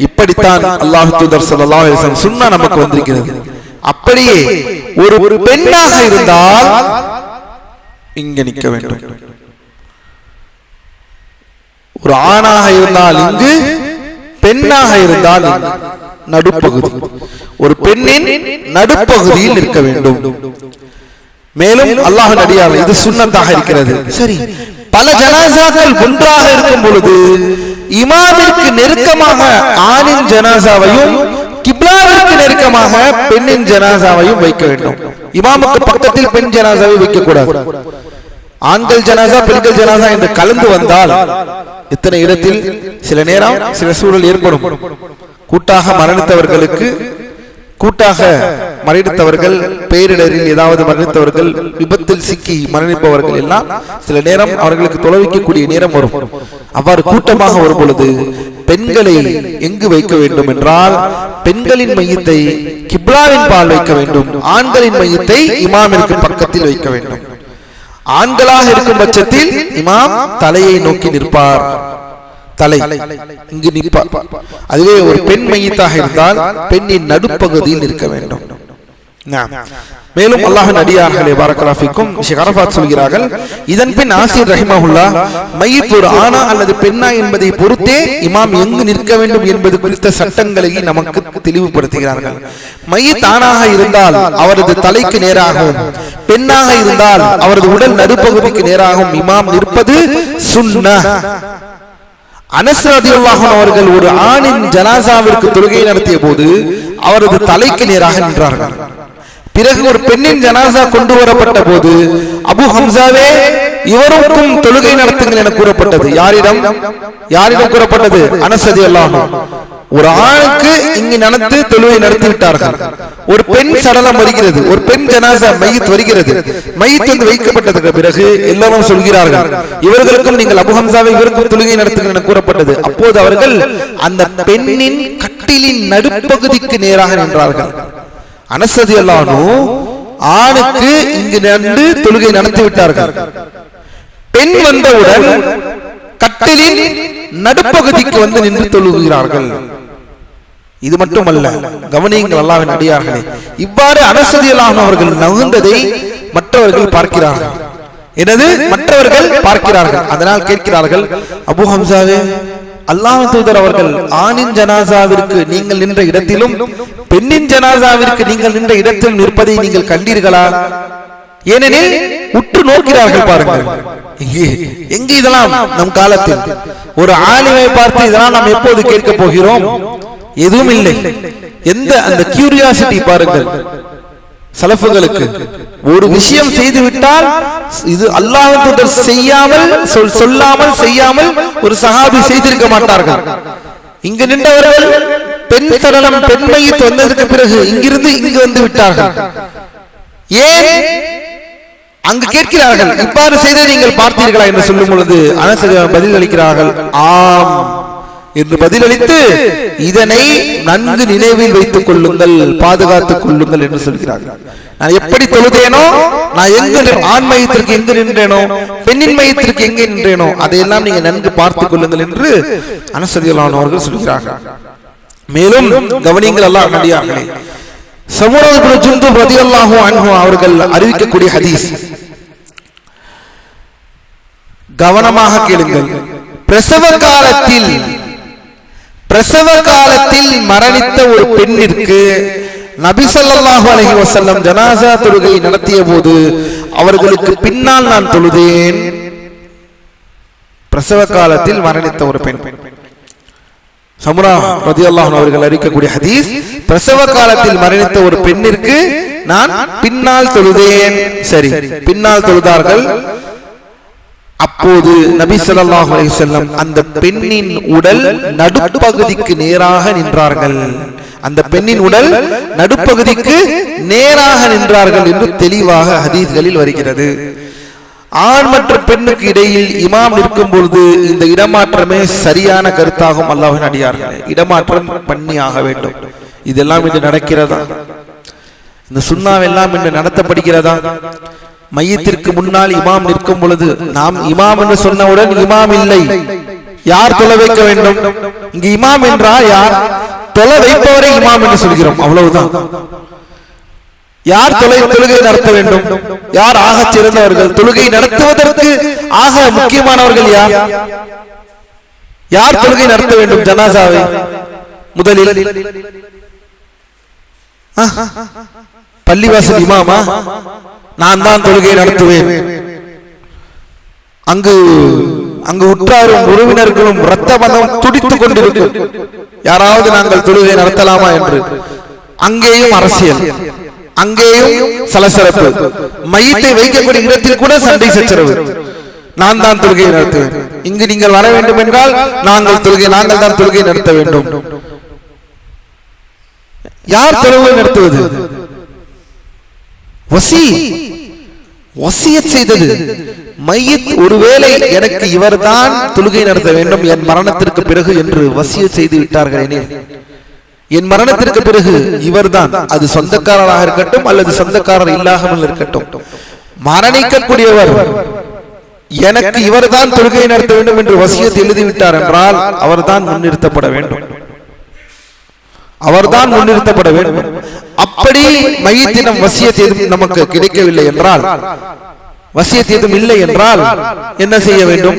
இப்படித்தான் அல்லாஹ் தூதர் ஸல்லல்லாஹு அலைஹி வஸல்லம் சுன்னா நமக்கு வந்திருக்கிறது. அப்படியே ஒரு பெண்ணாக இருந்தால் இங்கு நிற்க வேண்டும். ஒரு ஆணாக இருந்தால் இங்கு, பெண்ணாக இருந்தால் நடுப்பகுதி, ஒரு பெண்ணின் நடுப்பகுதியில் நிற்க வேண்டும். மேலும் அல்லாஹ்வின் அடியார்கள் இது சுன்னத்தாக இருக்கிறது. சரி, பல ஜனாசாக்கள் ஒன்றாக இருக்கும் பொழுது இமாமிற்கு நெருக்கமாக ஆணின் ஜனாசாவையும் கிப்லாவிற்கு நெருக்கமாக பெண்ணின் ஜனாசாவையும் வைக்க வேண்டும். இமாமுக்கு பக்கத்தில் பெண் ஜனாசாவை வைக்க கூடாது. ஆண்கள் ஜனாசா பெண்கள் ஜனாசா என்று கலந்து வந்தால் இத்தனை இடத்தில் சில நேரம் சில சூழல் ஏற்படும். கூட்டாக மரணித்தவர்களுக்கு, கூட்டாக மரணித்தவர்கள், பேரிடரில் ஏதாவது மரணித்தவர்கள், விபத்தில் சிக்கி மரணிப்பவர்கள் எல்லாம் சில நேரம் அவர்களுக்கு தொலைவிக்கக்கூடிய நேரம் வரும். அவ்வாறு கூட்டமாக வரும் பொழுது பெண்களை எங்கு வைக்க வேண்டும் என்றால் பெண்களின் மையத்தை கிப்லாவின் பால் வைக்க வேண்டும், ஆண்களின் மையத்தை இமாமிற்கு பக்கத்தில் வைக்க வேண்டும். ஆண்களாக இருக்கும் பட்சத்தில் இமாம் தலையை நோக்கி நிற்பார், தலை இங்கு நிற்பார். அதுவே ஒரு பெண் மையத்தாக இருந்தால் பெண்ணின் நடுப்பகுதியில் இருக்க வேண்டும். மேலும் அல்லாஹ்வின் அடியார்களே பாரக்கல்லாஹு ஃபீக்கும், ஷேக் அரஃபாத் சொல்கிறார்கள், இதன் பின் ஆசிர் ரஹிமஹுல்லாஹ் மையத் ஒரு ஆணா அல்லது பெண்ணா என்பதை பொறுத்தே இமாம் எங்கு நிற்க வேண்டும் என்பது குறித்த சட்டங்களை நமக்கு தெளிவுபடுத்துகிறார்கள். மையத் ஆணாக இருந்தால் அவரது தலைக்கு நேராகவும், பெண்ணாக இருந்தால் அவரது உடல் நடுப்பகுதிக்கு நேராகவும் இமாம் நிற்பது சுன்னஹ். அனஸ் ரலியல்லாஹு அன்ஹு அவர்கள் ஒரு ஆணின் ஜனாசாவிற்கு தொழுகை நடத்திய போது அவரது தலைக்கு நேராக நின்றார்கள். பிறகு ஒரு பெண்ணின் ஜனாசா கொண்டு வரப்பட்ட போது அபு ஹம்சாவே இவருக்கும் தொழுகை நடத்துங்கள் என கூறப்பட்டது. யாரிடம் கூறப்பட்டது? அனஸ் ரலியல்லாஹு அன்ஹு. ஒரு ஆணுக்கு இங்கு நடந்து தொழுகை நடத்தி விட்டார்கள். ஒரு பெண் சடலம் வருகிறது, ஒரு பெண் ஜனாசா மையத் வருகிறது. மையத் வந்து வைக்கப்பட்டதுக்கு பிறகு எல்லாரும் சொல்கிறார்கள், இவர்களுக்கும் நீங்கள் அபு ஹம்சாவை இவருக்கும் தொழுகை நடத்துங்கள் என கூறப்பட்டது. அப்போது அவர்கள் அந்த பெண்ணின் கட்டிலின் நடுப்பகுதிக்கு நேராக நின்றார்கள். அனஸ் ரலியல்லாஹு அன்ஹு ஆணுக்கு இங்கு நின்று தொழுகை நடத்தி விட்டார்கள். பெண் வந்தவுடன் கட்டிலின் நடுப்பகுதிக்கு வந்து நின்று தொழுகிறார்கள். இது மட்டுமல்ல, கவனியுங்கள் அல்லாஹ்வின் அடியார்களே, இவ்வாறு அனஸ் ரலியல்லாஹு அன்ஹு அவர்கள் நகுந்ததை மற்றவர்கள் பார்க்கிறார்கள். எனது மற்றவர்கள் பார்க்கிறார்கள். அதனால் கேட்கிறார்கள், அபு ஹம்சாவே, அல்லாஹ்வின் தூதர் அவர்கள் ஆணின் ஜனாசாவிற்கு நீங்கள் நின்ற இடத்திலும் பெண்ணின் ஜனாசாவிற்கு நீங்கள் நின்ற இடத்தில் நிற்பதை நீங்கள் கண்டீர்களா? ஏனெனில் உற்று நோக்கிறார்கள். பாருங்கள், எங்கே இதெல்லாம் நம் காலத்தில் ஒரு ஆலிமை பார்த்து இதெல்லாம் நாம் எப்போது கேட்க போகிறோம்? எதுவும் இல்லை. எந்த அந்த கியூரியாசிட்டி பாருங்கள். சலஃபுகளுக்கு ஒரு விஷயம் செய்து விட்டால் இது அல்லாஹ்வின் தூதர் செய்யாமல் சொல்லாமல் செய்யாமல் ஒரு சஹாபி செய்திருக்க மாட்டார்கள். இங்கு நின்றவர்கள் பெண் சடலம் பெண் மையத் வந்ததற்கு பிறகு இங்கிருந்து இங்கு வந்து விட்டார்கள். ஏன் அங்கு கேட்கிறார்கள், இவ்வாறு செய்த நீங்கள் பார்த்தீர்களா என்று சொல்லும் பொழுது அனஸ் பதில் அளிக்கிறார்கள், ஆம் என்று பதிலளித்து இதனை நன்கு நினைவில் வைத்துக் கொள்ளுங்கள், பாதுகாத்துக் கொள்ளுங்கள் என்று சொல்கிறார்கள். நான் எப்படி தொழுதேனோ, நான் எங்கு ஆண் மையத்திற்கு எங்கு நின்றேனோ, பெண்ணின் மையத்திற்கு எங்கே நின்றேனோ அதையெல்லாம் நீங்க நன்கு பார்த்துக் கொள்ளுங்கள் என்று அனஸ் ரலியல்லாஹு அன்ஹு அவர்கள் சொல்கிறார்கள். மேலும் கவனிங்கள் அல்லாஹ்வின் அடியார்களே, சமுரா இப்னு ஜுந்துப் ரலியல்லாஹு அன்ஹு அவர்கள் அறிவிக்கக்கூடிய ஹதீஸ், கவனமாக கேளுங்கள். பிரசவ காலத்தில் மரணித்த ஒரு பெண்ணிற்கு நபி ஸல்லல்லாஹு அலைஹி வஸல்லம் ஜனாஸா தொழுகை நடத்திய போது அவர்களுக்கு பின்னால் நான் தொழுதேன். பிரசவ காலத்தில் மரணித்த ஒரு பெண், சமுரா ரலியல்லாஹு அன்ஹு அவர்கள் அறிவிக்கக்கூடிய ஹதீஸ், பிரசவ காலத்தில் மரணித்த ஒரு பெண்ணிற்கு நான் பின்னால் தொழுதேன். சரி, பின்னால் தொழுதார்கள். அப்போது நபி ஸல்லல்லாஹு அலைஹி வஸல்லம் அந்த பெண்ணின் உடல் நடுப்பகுதிக்கு நேராக நின்றார்கள். அந்த பெண்ணின் உடல் நடுப்பகுதிக்கு நேராக நின்றார்கள் என்று தெளிவாக ஹதீஸ்களில் வருகிறது. ஆண் மற்றும் பெண்ணுக்கு இடையில் இமாம் நிற்கும் பொழுது இந்த இடமாற்றமே சரியான கருத்தாகும். அல்லாஹ்வின் அடியார்களே, இடமாற்றம் பண்ணி ஆக வேண்டும். இதெல்லாம் இன்று நடக்கிறதா? இந்த சுன்னாவெல்லாம் இன்று நடத்தப்படுகிறதா? மையத்திற்கு முன்னால் இமாம் நிற்கும் பொழுது நாம் இமாம் என்று சொன்னவுடன் இமாம் இல்லை, யார் தொலை வைக்க வேண்டும்? இங்கு இமாம் என்றால் யார்? தொலை வைப்பவரை இமாம் என்று சொல்கிறோம், அவ்வளவுதான். யார் தொழுகை நடத்த வேண்டும்? யார் ஆக சிறந்தவர்கள்? தொழுகை நடத்துவதற்கு ஆக முக்கியமானவர்கள் யார்? யார் தொழுகை நடத்த வேண்டும்? ஜனாசாவை முதலில் பள்ளிவாசல் இமாமா? நான் தான் தொழுகை நடத்துவேன். அங்கு உற்றாரும் உறவினர்களும் இரத்த பந்தம் துடித்துக் கொண்டிருக்கும், யாராவது நாங்கள் தொழுகை நடத்தலாமா என்று. அங்கேயும் அரசியல், அங்கேயும் சலசலப்பு, மையத்தை வைக்கக்கூடிய இடத்தில் கூட சண்டை சச்சரவு. நான் தான் தொழுகையை நடத்துவேன், இங்கு நீங்கள் வர வேண்டும் என்றால் நாங்கள் தான் தொழுகை நடத்த வேண்டும். யார் தொழுகை நடத்துவது? வசியத் செய்தது மையத். ஒருவேளை எனக்கு இவர்தான் தொழுகை நடத்த வேண்டும் என் மரணத்திற்கு பிறகு என்று வசியத் செய்து விட்டார்கள், என் மரணத்திற்கு பிறகு இவர்தான், அது சொந்தக்காரராக இருக்கட்டும் அல்லது சொந்தக்காரர் இல்லாமல் இருக்கட்டும், மரணிக்கக்கூடியவர் எனக்கு இவர்தான் தொழுகை நடத்த வேண்டும் என்று வசியத் எழுதிவிட்டார் என்றால் அவர்தான் முன்னிறுத்தப்பட வேண்டும், அவர்தான் முன்னிறுத்தப்பட வேண்டும். அப்படி மையத்தினம் வசியத் எதுவும் நமக்கு கிடைக்கவில்லை என்றால், வசியத் எதுவும் இல்லை என்றால் என்ன செய்ய வேண்டும்?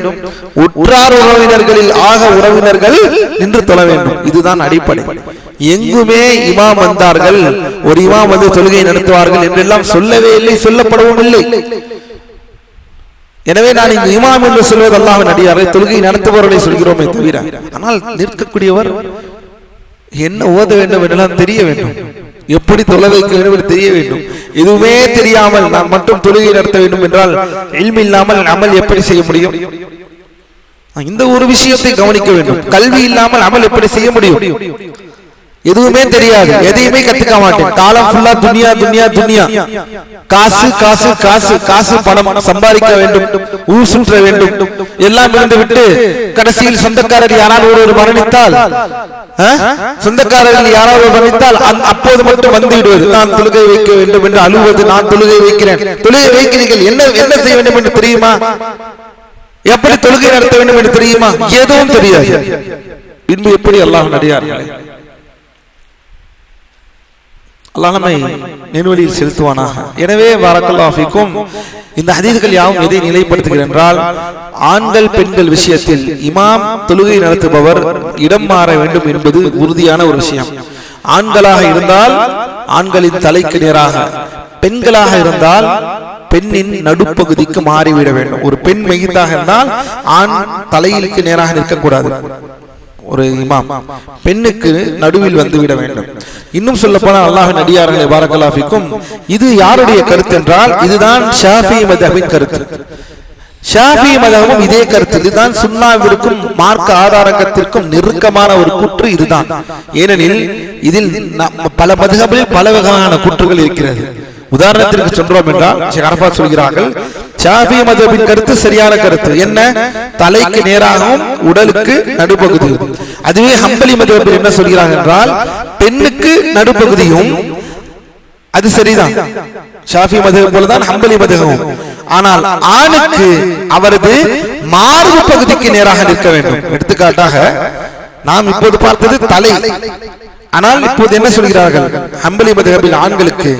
உற்றார் உறவினர்களில் ஆக உறவினர்கள் நின்று தொழ வேண்டும். இதுதான் அடிப்படை. எங்குமே இமாம் வந்தார்கள், ஒரு இமாம் வந்து தொழுகை நடத்துவார்கள் என்றெல்லாம் சொல்லவே இல்லை, சொல்லப்படவும் இல்லை. எனவே நான் இங்கு இமாம் என்று சொல்வது அல்லாஹ்வின் அடியாரை தொழுகை நடத்துபவர்களை சொல்கிறோமே தவிர, ஆனால் நிற்கக்கூடியவர் என்ன ஓத வேண்டும் என்றெல்லாம் தெரிய வேண்டும், எப்படி தொலை வைக்க வேண்டும் என்று தெரிய வேண்டும். எதுவுமே தெரியாமல் நான் மட்டும் தொழுகை நடத்த வேண்டும் என்றால் இல்மு இல்லாமல் அமல் எப்படி செய்ய முடியும்? இந்த ஒரு விஷயத்தை கவனிக்க வேண்டும். கல்வி இல்லாமல் அமல் எப்படி செய்ய முடியும்? எதுவுமே தெரியாது, எதையுமே கத்துக்க மாட்டேன், காலம் ஃபுல்லா துனியா துனியா துனியா, காசு காசு காசு காசு, பணம் சம்பாதிக்க வேண்டும், ஊர் சுற்ற வேண்டும், எல்லாம் இருந்து விட்டு கடைசியில் சொந்தக்காரர் யாராவது ஒரு மரணித்தால், சொந்தக்காரர்கள் யாராவது மரணித்தால் அப்போது மட்டும் வந்து விடுவது, நான் தொழுகை வைக்க வேண்டும் என்று அழுவது, நான் தொழுகை வைக்கிறேன். தொழுகை வைக்கிறீர்கள், என்ன செய்ய வேண்டும் என்று தெரியுமா? எப்படி தொழுகை நடத்த வேண்டும் என்று தெரியுமா? எதுவும் தெரியாது. இன்பு எப்படி அல்லாஹ் நடிகார்களே, அல்லாஹ் நம்மை நெருவழியில் செலுத்துவானாக. எனவே பாரக்கல்லாஹு ஃபீக்கும், இந்த ஹதீஸ்கள் யாவும் எதை நிலைப்படுத்துகிறேன் என்றால், ஆண்கள் பெண்கள் விஷயத்தில் இமாம் தொழுகை நடத்துபவர் இடம் மாற வேண்டும் என்பது உறுதியான ஒரு விஷயம். ஆண்களாக இருந்தால் ஆண்களின் தலைக்கு நேராக, பெண்களாக இருந்தால் பெண்ணின் நடுப்பகுதிக்கு மாறிவிட வேண்டும். ஒரு பெண் மையத்தாக இருந்தால் ஆண் தலையிலுக்கு நேராக நிற்கக்கூடாது. ஒரு இமாம் பெண்ணுக்கு நடுவில் வந்துவிட வேண்டும். இன்னும் சொல்ல போனால் அல்லாஹ்வின் அடியார்களே பாரக்கல்லாஹு ஃபீக்கும், இது யாருடைய கருத்து என்றால் இதுதான் ஷாஃபிஈ மத்ஹபின் கருத்து. ஷாஃபிஈ மத்ஹபும் இதே கருத்து. இதுதான் சுன்னாவிற்கும் மார்க்க ஆதாரத்திற்கும் நெருக்கமான ஒரு கூற்று இதுதான். ஏனெனில் இதில் பல மத்ஹபில் பல வகையான கூற்றுகள் இருக்கிறது. உதாரணத்திற்கு சொல்றோம் என்றால் ஷேக் அரஃபாத் சொல்கிறார்கள், ஷாஃபிஈ மத்ஹபின் கருத்து சரியான கருத்து. என்ன? தலைக்கு நேராகவும் உடலுக்கு நடுப்பகுதி. அதுவே ஹம்பலி மத்ஹபில் என்ன சொல்கிறார்கள் என்றால் பெண்ணுக்கு நடுப்பகுதியும், அது சரிதான். ஷாஃபிஈ மத்ஹப் போலதான் ஹம்பலி மத்ஹபும். ஆனால் ஆணுக்கு அவரது மார்பு பகுதிக்கு நேராக நிற்க வேண்டும். எடுத்துக்காட்டாக நாம் இப்போது பார்த்தது தலை, ஆனால் இப்போது என்ன சொல்கிறார்கள்? ஹம்பலி மத்ஹபில் ஆண்களுக்கு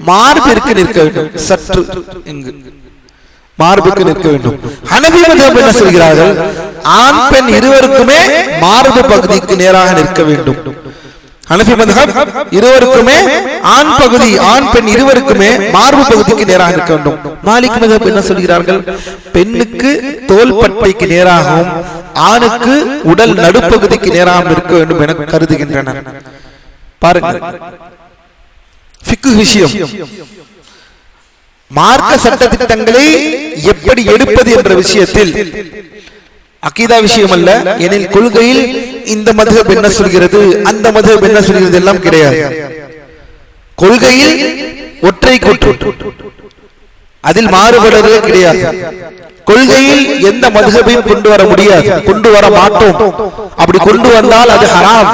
மார்பிற்கு நிற்க வேண்டும், சற்று இங்கு மார்புக்கு நிற்க வேண்டும். ஹனபி மத்ஹப் என்ன சொல்கிறார்கள்? ஆண் பெண் இருவருக்குமே மார்பு பகுதிக்கு நேராக நிற்க வேண்டும். ஹனபி மத்ஹப் இருவருக்குமே ஆண் பகுதி ஆண் பெண் இருவருக்குமே மார்பு பகுதிக்கு நேராக நிற்க வேண்டும். மாலிக் மத்ஹப் என்ன சொல்கிறார்கள்? பெண்ணுக்கு தோள்பட்டைக்கு நேராகவும் ஆணுக்கு உடல் நடுப்பகுதிக்கு நேராக நிற்க வேண்டும் என கருதுகின்றனர். பாருங்கள், ஃபிக்ஹ் விஷயம், மார்க்க சட்ட திட்டங்களை எப்படி எடுப்பது என்ற விஷயத்தில் அகீதா விஷயம் அல்ல. எனில் கொள்கையில் இந்த மத்ஹப் என்ன சொல்கிறது, அந்த மத்ஹப் என்ன சொல்கிறது எல்லாம் கிடையாது. கொள்கையில் ஒற்றை கூற்று, அதில் மாறுபடுறதே கிடையாது. கொள்கையில் எந்த மத்ஹபையும் கொண்டு வர முடியாது, கொண்டு வர மாட்டோம். அப்படி கொண்டு வந்தால் அது ஹராம்.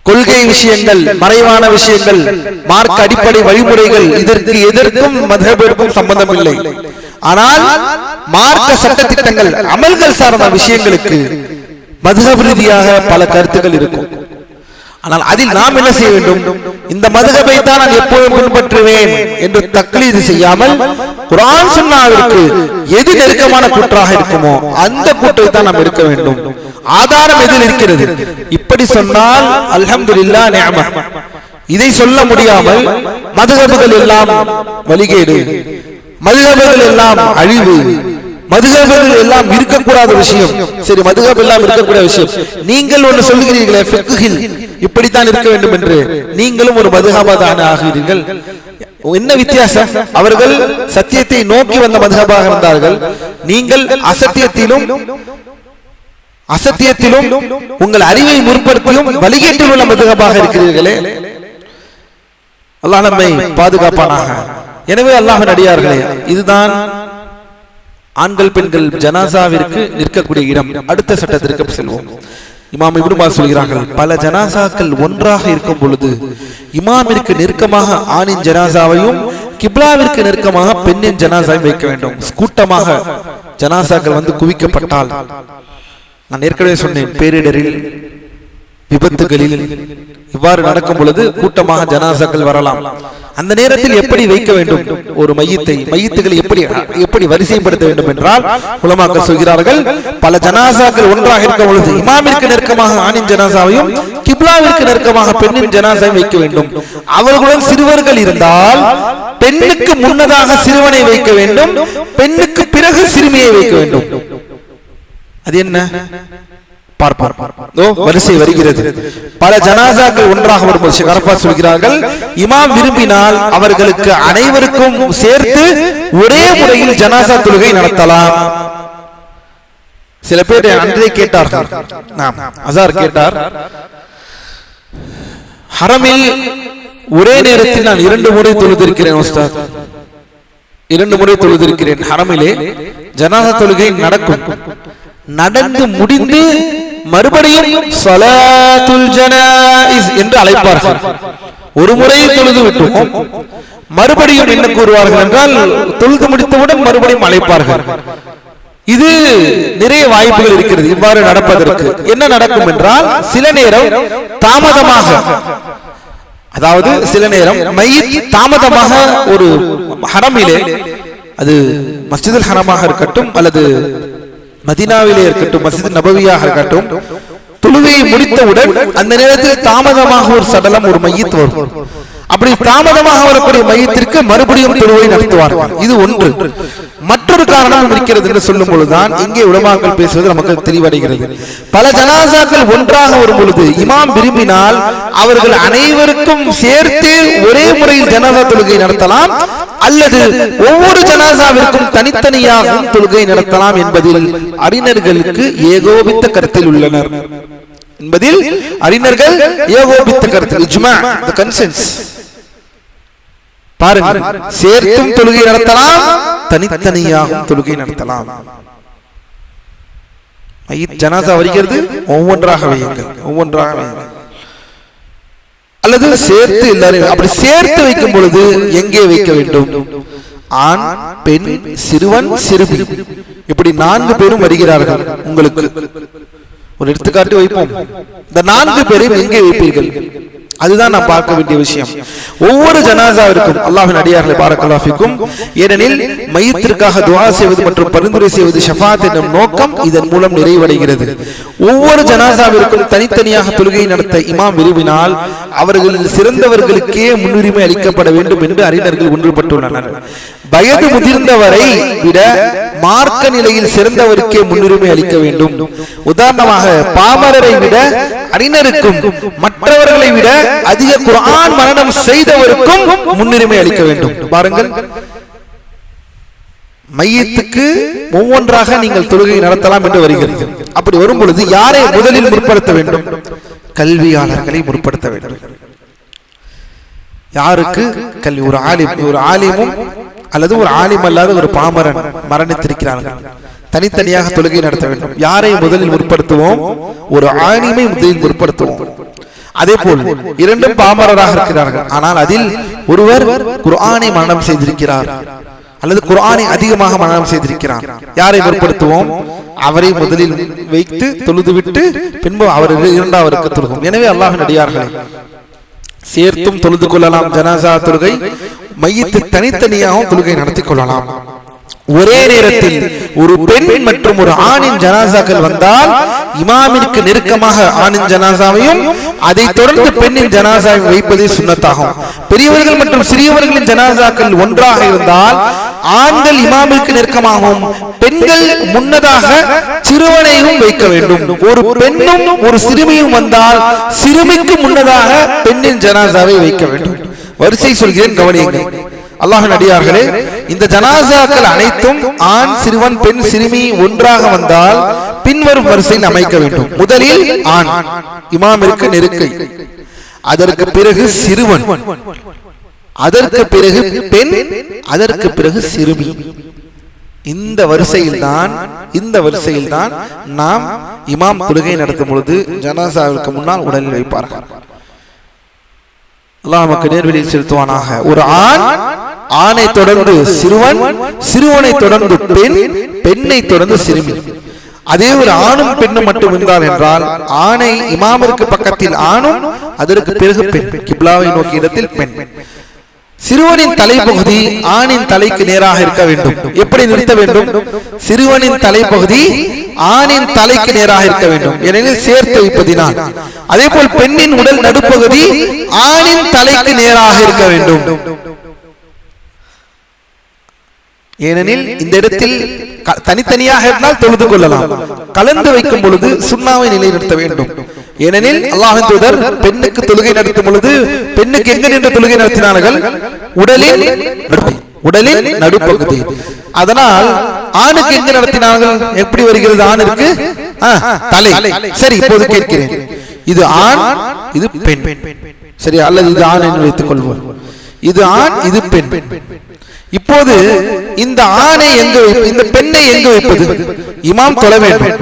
கொள்கை விஷயங்கள், மறைவான விஷயங்கள், மார்க்க அடிப்படை வழிமுறைகள், இதற்கு எதற்கும் மத்ஹபிற்கும் சம்பந்தம் இல்லை. ஆனால் மார்க்க சட்டத்திட்டங்கள், அமல்கள் சார்ந்த விஷயங்களுக்கு மத்ஹப் ரீதியாக பல கருத்துக்கள் இருக்கும். ஆனால் அதில் நாம் என்ன செய்ய வேண்டும்? இந்த மதுஹபை தான் நான் எப்போதும் பின்பற்றுவேன் என்று தக்லீது செய்யாமல் குர்ஆன் சுன்னாவிற்கு எது நெருக்கமான கூற்றாக இருக்குமோ அந்த கூற்றை தான் நாம் எடுக்க வேண்டும். ஆதாரம் எதில் இருக்கிறது? இப்படி சொன்னால் அல்ஹம்துலில்லாஹ் நிஅமா. இதை சொல்ல முடியாமல் மதுஹபுகள் எல்லாம் வழிகேடு, மதுஹபுகள் எல்லாம் அழிவு, மதுஹபுகள் எல்லாம் இருக்கக்கூடாத விஷயம். சரி, மதுஹப் எல்லாம் இருக்கக்கூடிய விஷயம். நீங்கள் ஒன்று சொல்லுகிறீர்களே ஃபிக்ஹில் இப்படித்தான் இருக்க வேண்டும் என்று, நீங்களும் ஒரு மதுஹபா தான் ஆகிறீர்கள். என்ன வித்தியாசம்? அவர்கள் சத்தியத்தை நோக்கி வந்த மதுஹபாக இருந்தார்கள். நீங்கள் அசத்தியத்திலும் உங்கள் அறிவை முற்படுத்தியும் வழிகேட்டில் உள்ள மதுஹபாக இருக்கிறீர்களே. அல்லாஹ் நம்மை பாதுகாப்பானாக. எனவே அல்லாஹ்வின் அடியார்களே, இதுதான் ஆண்கள் பெண்கள் ஜனாசாவிற்கு நிற்கக்கூடிய இடம். அடுத்த சட்டத்திற்கு செல்வோம். இமாம் இப்னு பாஸ் சொல்கிறார்கள், பல ஜனாசாக்கள் ஒன்றாக இருக்கும் பொழுது இமாமிற்கு நெருக்கமாக ஆணின் ஜனாசாவையும் கிப்லாவிற்கு நெருக்கமாக பெண்ணின் ஜனாசாவையும் வைக்க வேண்டும். கூட்டமாக ஜனாசாக்கள் வந்து குவிக்கப்பட்டால், நான் ஏற்கனவே சொன்னேன், பேரிடரில், விபத்துகளில் இவ்வாறு நடக்கும் பொழுது கூட்டமாக ஜனாசாக்கள் வரலாம். அந்த நேரத்தில் எப்படி வைக்க வேண்டும்? ஒரு மையத்துகளை எப்படி வரிசைப்படுத்த வேண்டும் என்றால் உலமாக்கள் சொல்கிறார்கள், பல ஜனாசாக்கள் ஒன்றாக இருக்கும் பொழுது இமாமிற்கு நெருக்கமாக ஆணின் ஜனாசாவையும் கிப்லாவிற்கு நெருக்கமாக பெண்ணின் ஜனாசாவையும் வைக்க வேண்டும். அவர்களுடன் சிறுவர்கள் இருந்தால் பெண்ணுக்கு முன்னதாக சிறுவனை வைக்க வேண்டும், பெண்ணுக்கு பிறகு சிறுமியை வைக்க வேண்டும். அது என்ன வரிசை வருகிறது. பல ஜனாசாக்கள் ஒன்றாக வரும்போது அரஃபாத் சொல்கிறார்கள், இமாம் விரும்பினால் அவர்களுக்கு அனைவருக்கும் சேர்த்து ஒரே முறையில் ஜனாசா தொழுகை நடத்தலாம். சில பேர் அன்றே கேட்டார்கள், அசார் கேட்டார், ஹரமில் ஒரே நேரத்தில் நான் 2 முறை தொழுதிருக்கிறேன் உஸ்தாத், 2 முறை தொழுதிருக்கிறேன். ஹரமிலே ஜனாசா தொழுகை நடக்கும், நடந்து முடிந்து மறுபடியும் ஸலாத்துல் ஜனாயிஸ் என்று அழைப்பார்கள். ஒரு முறை தொழுது விட்டோம், மறுபடியும் என்ன கூறுவார்கள் என்றால் தொழுது முடித்தவுடன் மறுபடியும் அழைப்பார்கள். இது நிறைய வாய்ப்புகள் இருக்கிறது இவ்வாறு நடப்பதற்கு. என்ன நடக்கும் என்றால், சில நேரம் தாமதமாக, அதாவது சில நேரம் மையத் தாமதமாக ஒரு ஹரமிலே, அது மஸ்ஜிதுல் ஹரமாக இருக்கட்டும் அல்லது மதீனாவிலே இருக்கட்டும், மஸ்ஜித் நபவியாக இருக்கட்டும், தொழுகையை முடித்தவுடன் அந்த நேரத்தில் தாமதமாக ஒரு சடலம், ஒரு மையத் வரும். அப்படி தாமதமாக வரக்கூடிய மையத்திற்கு மறுபடியும் தொழுகை நடத்துவார்கள். இது ஒன்று. மற்றொரு காரணமும் இருக்கிறது என்று சொல்லும் பொழுதுதான் இங்கே உலமாக்கள் பேசுவது நமக்கு தெளிவடைகிறது. பல ஜனாசாக்கள் ஒன்றாக வரும் பொழுது இமாம் விரும்பினால் அவர்கள் அனைவருக்கும் சேர்த்து ஒரே முறையில் ஜனாசா தொழுகை நடத்தலாம், அல்லது ஒவ்வொரு ஜனாசாவிற்கும் தனித்தனியாக தொழுகை நடத்தலாம் என்பதில் அறிஞர்களுக்கு ஏகோபித்த கருத்தில் உள்ளனர். என்பதில் அறிஞர்கள் ஏகோபித்த கருத்தில், இஜ்மா, தி கன்சென்ஸ். பாருங்கள், சேர்த்தும் தொழுகை நடத்தலாம், தனித்தனியாக தொழுகை நடத்தலாம். ஜனாசா வருகிறது, ஒவ்வொன்றாக வையுங்கள், ஒவ்வொன்றாக வையுங்கள். அல்லது சேர்த்து எல்லாரும் அப்படி சேர்த்து வைக்கும் பொழுது எங்கே வைக்க வேண்டும்? ஆண், பெண், சிறுவன், சிறுமி, இப்படி 4 பேரும் வருகிறார்கள். உங்களுக்கு ஒரு எடுத்துக்காட்டு வைப்போம். இந்த 4 பேரையும் எங்கே வைப்பீர்கள்? அதுதான் நான் பார்க்க வேண்டிய விஷயம். ஒவ்வொரு ஜனாசாவிற்கும் அல்லாஹ்வின் அடியார்களை பாரக்கல்லாஹு ஃபீக்கும், ஏனெனில் மையத்திற்காக துஆ செய்வது மற்றும் பரிந்துரை செய்வது ஷஃபாத் என்னும் நோக்கம் இதன் மூலம் நிறைவடைகிறது. ஒவ்வொரு ஜனாசாவிற்கும் தனித்தனியாக தொழுகை நடத்த இமாம் விரும்பினால் அவர்களில் சிறந்தவர்களுக்கே முன்னுரிமை அளிக்கப்பட வேண்டும் என்று அறிஞர்கள் ஒன்றுபட்டுள்ளனர். வயது முதிர்ந்தவரை விட மார்க்க நிலையில் சிறந்தவருக்கே முன்னுரிமை அளிக்க வேண்டும். உதாரணமாக, பாமரரை விட அறிஞருக்கும் மற்றவர்களை விட அதிக குர்ஆன் மனனம் செய்தவருக்கும் முன்னுரிமை அளிக்க வேண்டும். பாருங்கள், மையத்துக்கு ஒவ்வொன்றாக நீங்கள் தொழுகை நடத்தலாம் என்று வருகிறது. அப்படி வரும் பொழுது யாரை முதலில் முற்படுத்த வேண்டும்? கல்வியாளர்களை முற்படுத்த வேண்டும். யாருக்கு கல்வி? ஒரு ஆலிமும் அல்லது ஒரு ஆலிம் அல்லாத ஒரு பாமரன் மரணித்திருக்கிறார்கள், தனித்தனியாக தொழுகை நடத்த வேண்டும். யாரை முதலில் முற்படுத்துவோம்? ஒரு ஆலிமை முதலில் முற்படுத்துவோம். அதே போல் இரண்டும் பாமரராக இருக்கிறார்கள். ஆனால் அதில் ஒருவர் குர்ஆனை மனனம் செய்திருக்கிறார் அல்லது குர்ஆனை அதிகமாக மனனம் செய்திருக்கிறார். யாரை முற்படுத்துவோம்? அவரை முதலில் வைத்து தொழுதுவிட்டு பின்பு அவர் இரண்டாவருக்கு தொழுகும். எனவே அல்லாஹ்வின் அடியார்களே, சேர்த்தும் தொழுது கொள்ளலாம் ஜனாசா தொழுகை, மையத்து தனித்தனியாகவும் தொழுகை நடத்தி கொள்ளலாம். ஒரே நேரத்தில் ஒரு பெண் மற்றும் ஒரு ஆணின் ஜனாசாக்கள் வந்தால் இமாமிற்கு நெருக்கமாக ஆணின் ஜனாசாவையும் அதை தொடர்ந்து பெண்ணின் ஜனாசாவை வைப்பதே சுன்னத்தாகும். பெரியவர்கள் மற்றும் சிறியவர்களின் ஜனாசாக்கள் ஒன்றாக இருந்தால் ஆண்கள் இமாமிற்கு நெருக்கமாகவும் பெண்கள் முன்னதாக சிறுவனையும் வைக்க வேண்டும். ஒரு பெண்ணும் ஒரு சிறுமியும் வந்தால் சிறுமிக்கு முன்னதாக பெண்ணின் ஜனாசாவை வைக்க வேண்டும். வரிசை சொல்கிறேன், கவனியுங்கள். அல்லாஹ்வின் அடியார்களே, இந்த ஜனாசாக்கள் அனைத்தும் ஆண் சிறுவன் பெண் சிறுமி ஒன்றாக வந்தால் பின்வரும் வரிசையில் அமைக்க வேண்டும். முதலில் ஆண் இமாமிற்கு நெருக்கை, அதற்கு பிறகு சிறுவன், அதற்கு பிறகு பெண், அதற்கு பிறகு சிறுமி. இந்த வரிசையில் தான் நாம் இமாம் தொழுகை நடத்தும் பொழுது ஜனாசாவிற்கு முன்னால் உடலில் வைப்பார்கள். அல்லாஹ் நமக்கு நேர்வழியில் செலுத்துவானாக. ஒரு ஆணை தொடர்ந்து சிறுவன், சிறுவனை தொடர்ந்து பெண், பெண்ணை தொடர்ந்து சிறுமி. அதே ஒரு ஆணும் பெண்ணும் மட்டும் இருந்தால் என்றால் ஆணை இமாமிற்கு பக்கத்தில் ஆணும், அதற்கு பிறகு பெண், கிப்லாவை நோக்கிய இடத்தில் பெண். சிறுவனின் தலைப்பகுதி ஆணின் தலைக்கு நேராக இருக்க வேண்டும். எப்படி நிறுத்த வேண்டும்? சிறுவனின் தலைப்பகுதி ஆணின் தலைக்கு நேராக இருக்க வேண்டும், ஏனெனில் சேர்த்து வைப்பதினால். அதே போல் பெண்ணின் உடல் நடுப்பகுதி ஆணின் தலைக்கு நேராக இருக்க வேண்டும், ஏனெனில் இந்த இடத்தில் தனித்தனியாக இருந்தால் தொழுது கொள்ளலாம். கலந்து வைக்கும் பொழுது சுன்னாவை நிலைநிறுத்த வேண்டும். ஏனெனில் அல்லாஹ்வின் தூதர் பெண்ணுக்கு தொழுகை நடத்தும் பொழுது பெண்ணுக்கு எங்க நின்று தொழுகை நடத்தினார்கள்? உடலின் நடுப்பகுதி. அதனால் ஆணுக்கு எங்க நடத்தினார்கள்? எப்படி வருகிறது? ஆணுக்கு தலை. சரி, இப்போது கேட்கிறேன், இது ஆண், இது பெண், சரி, அல்லது இது ஆண் என்று வைத்துக் கொள்வோம். இது ஆண், இது பெண். இப்போது இந்த ஆணை எங்க, இந்த பெண்ணை எங்க வைப்பது? இமாம் தொழ வேண்டும்.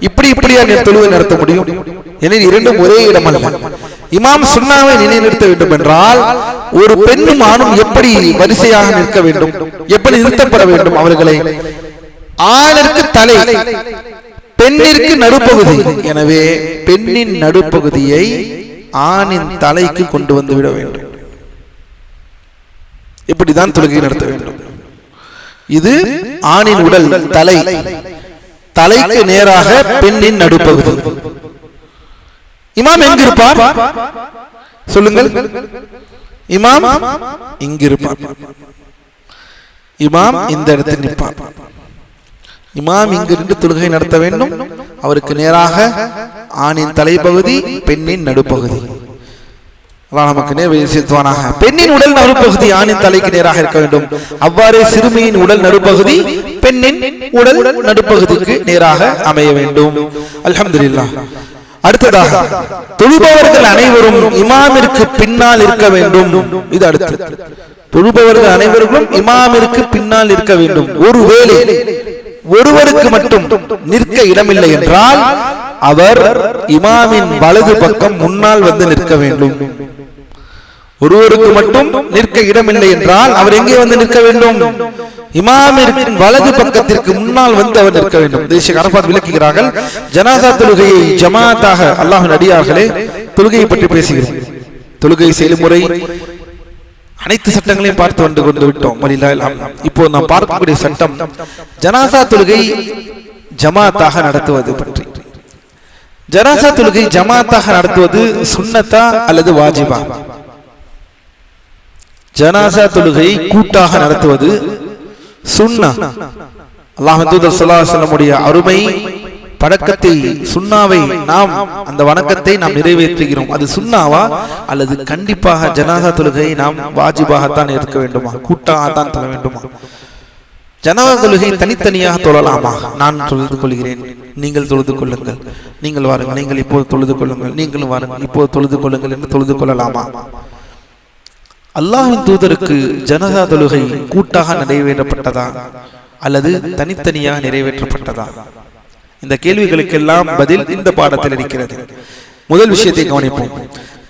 இப்படியா தொழுகை நடத்த முடியும்? எனில் இரண்டும் ஒரே இடம் அல்ல. இமாம் சுன்னாவை நிலைநிறுத்த வேண்டும் என்றால் ஒரு பெண்ணும் ஆணும் எப்படி வரிசையாக நிற்க வேண்டும், எப்படி நிறுத்தப்பட வேண்டும்? அவர்களை ஆணிற்கு தலை, பெண்ணிற்கு நடுப்பகுதி. எனவே பெண்ணின் நடுப்பகுதியை ஆணின் தலைக்கு கொண்டு வந்து விட வேண்டும். இப்படிதான் தொழுகை நடத்த வேண்டும். இது ஆணின் உடல் தலை, தலைக்கு நேராக பெண்ணின் நடுப்பகுதி. இமாம் எங்க இருப்பார்? சொல்லுங்கள். இமாம் இங்கு இருப்பார். இமாம் இந்த இடத்தில் நிற்பார். இமாம் இங்கிருந்து தொழுகை நடத்த வேண்டும். அவருக்கு நேராக ஆணின் தலைப்பகுதி, பெண்ணின் நடுப்பகுதி. நமக்கு நேர்வழியில் செலுத்துவானாக. பெண்ணின் உடல் நடுப்பகுதி ஆணின் தலைக்கு நேராக இருக்க வேண்டும். அவ்வாறே சிறுமியின் உடல் நடுப்பகுதி பெண்ணின் உடல் நடுப்பகுதிக்கு நேராக அமைய வேண்டும். அல்ஹம்துலில்லாஹ். அடுத்ததாக தொழுபவர்கள் அனைவரும் இமாமிற்கு பின்னால் இருக்க வேண்டும். இது அடுத்து. தொழுபவர்கள் அனைவரும் இமாமிற்கு பின்னால் இருக்க வேண்டும். ஒருவேளை ஒருவருக்கு மட்டும் நிற்க இடமில்லை என்றால் அவர் இமாமின் வலது பக்கம் முன்னால் வந்து நிற்க வேண்டும். ஒருவருக்கு மட்டும் நிற்க இடமில்லை என்றால் அவர் எங்கே வந்து நிற்க வேண்டும்? இமாமிற்கு வலது பக்கத்திற்கு முன்னால் வந்து அவர் நிற்க வேண்டும். ஷேக் அரஃபாத் விளக்குகிறார்கள், ஜனாசா தொழுகையை ஜமாத்தாக, அல்லாஹ்வின் அடியார்களே, தொழுகையை பற்றி பேசுகிறோம். தொழுகை செயல்முறை அனைத்து சட்டங்களையும் பார்த்து வந்து கொண்டு விட்டோம். இப்போ நாம் பார்க்கக்கூடிய சட்டம் ஜனாசா தொழுகை ஜமாத்தாக நடத்துவது பற்றி. ஜனாசா தொழுகை ஜமாத்தாக நடத்துவது சுன்னத்தா அல்லது வாஜிபா? ஜனாசா தொழுகை கூட்டாக நடத்துவது சுன்னா. அல்லாஹ்வின் தூதர் ஸல்லல்லாஹு அலைஹி வஸல்லம் அருமை பழக்கத்தை, சுன்னாவை, நாம் அந்த வணக்கத்தை நாம் நிறைவேற்றுகிறோம். அது சுன்னாவா அல்லது கண்டிப்பாக ஜனாசா தொழுகை நாம் வாஜிபாகத்தான் இருக்க வேண்டுமா, கூட்டாகத்தான் தொழ வேண்டுமா? ஜனாசா தொழுகை தனித்தனியாக தொழலாமா? நான் தொழுது கொள்கிறேன், நீங்கள் தொழுது கொள்ளுங்கள், நீங்கள் வாருங்கள், நீங்கள் இப்போது தொழுது கொள்ளுங்கள், நீங்களும் வாருங்கள், இப்போது தொழுது கொள்ளுங்கள் என்று தொழுது கொள்ளலாமா? அல்லாஹ்வின் தூதருக்கு ஜனாசா தொழுகை கூட்டாக நிறைவேற்றப்பட்டதா அல்லது தனித்தனியாக நிறைவேற்றப்பட்டதா? இந்த கேள்விகளுக்கெல்லாம் பதில் இந்த பாடத்தில் இருக்கிறது. முதல் விஷயத்தை கவனிப்போம்.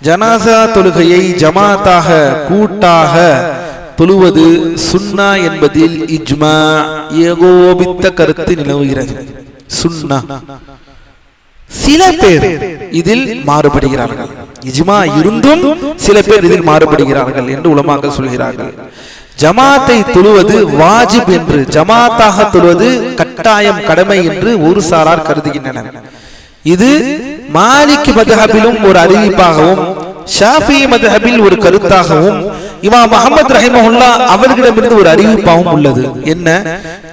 ஜனாசா தொழுகையை ஜமாத்தாக கூட்டாக தொழுவது சுன்னா என்பதில் இஜ்மா ஏகோபித்த கருத்து நிலவுகிறது. சுன்னா. சில பேர் இதில் மாறுபடுகிறார்கள். இஜ்மா இருந்தும் சில பேர் இதில் மாறுபடுகிறார்கள் என்று உலமாக்கள் சொல்கிறார்கள். ஜமாத்தை தொழுவது வாஜிப் என்று, ஜமாத்தாக தொழுவது கட்டாயம் கடமை என்று ஒரு சாரார் கருதுகின்றனர். இது மாலிக் மத்ஹபிலும் ஒரு அறிவிப்பாகவும் ஷாஃபி மத்ஹபில் ஒரு கருத்தாகவும் இமாம் அஹ்மத் ரஹிமஹுல்லாஹ் அவர்களிடமிருந்து ஒரு அறிவிப்பாகவும் உள்ளது. என்ன?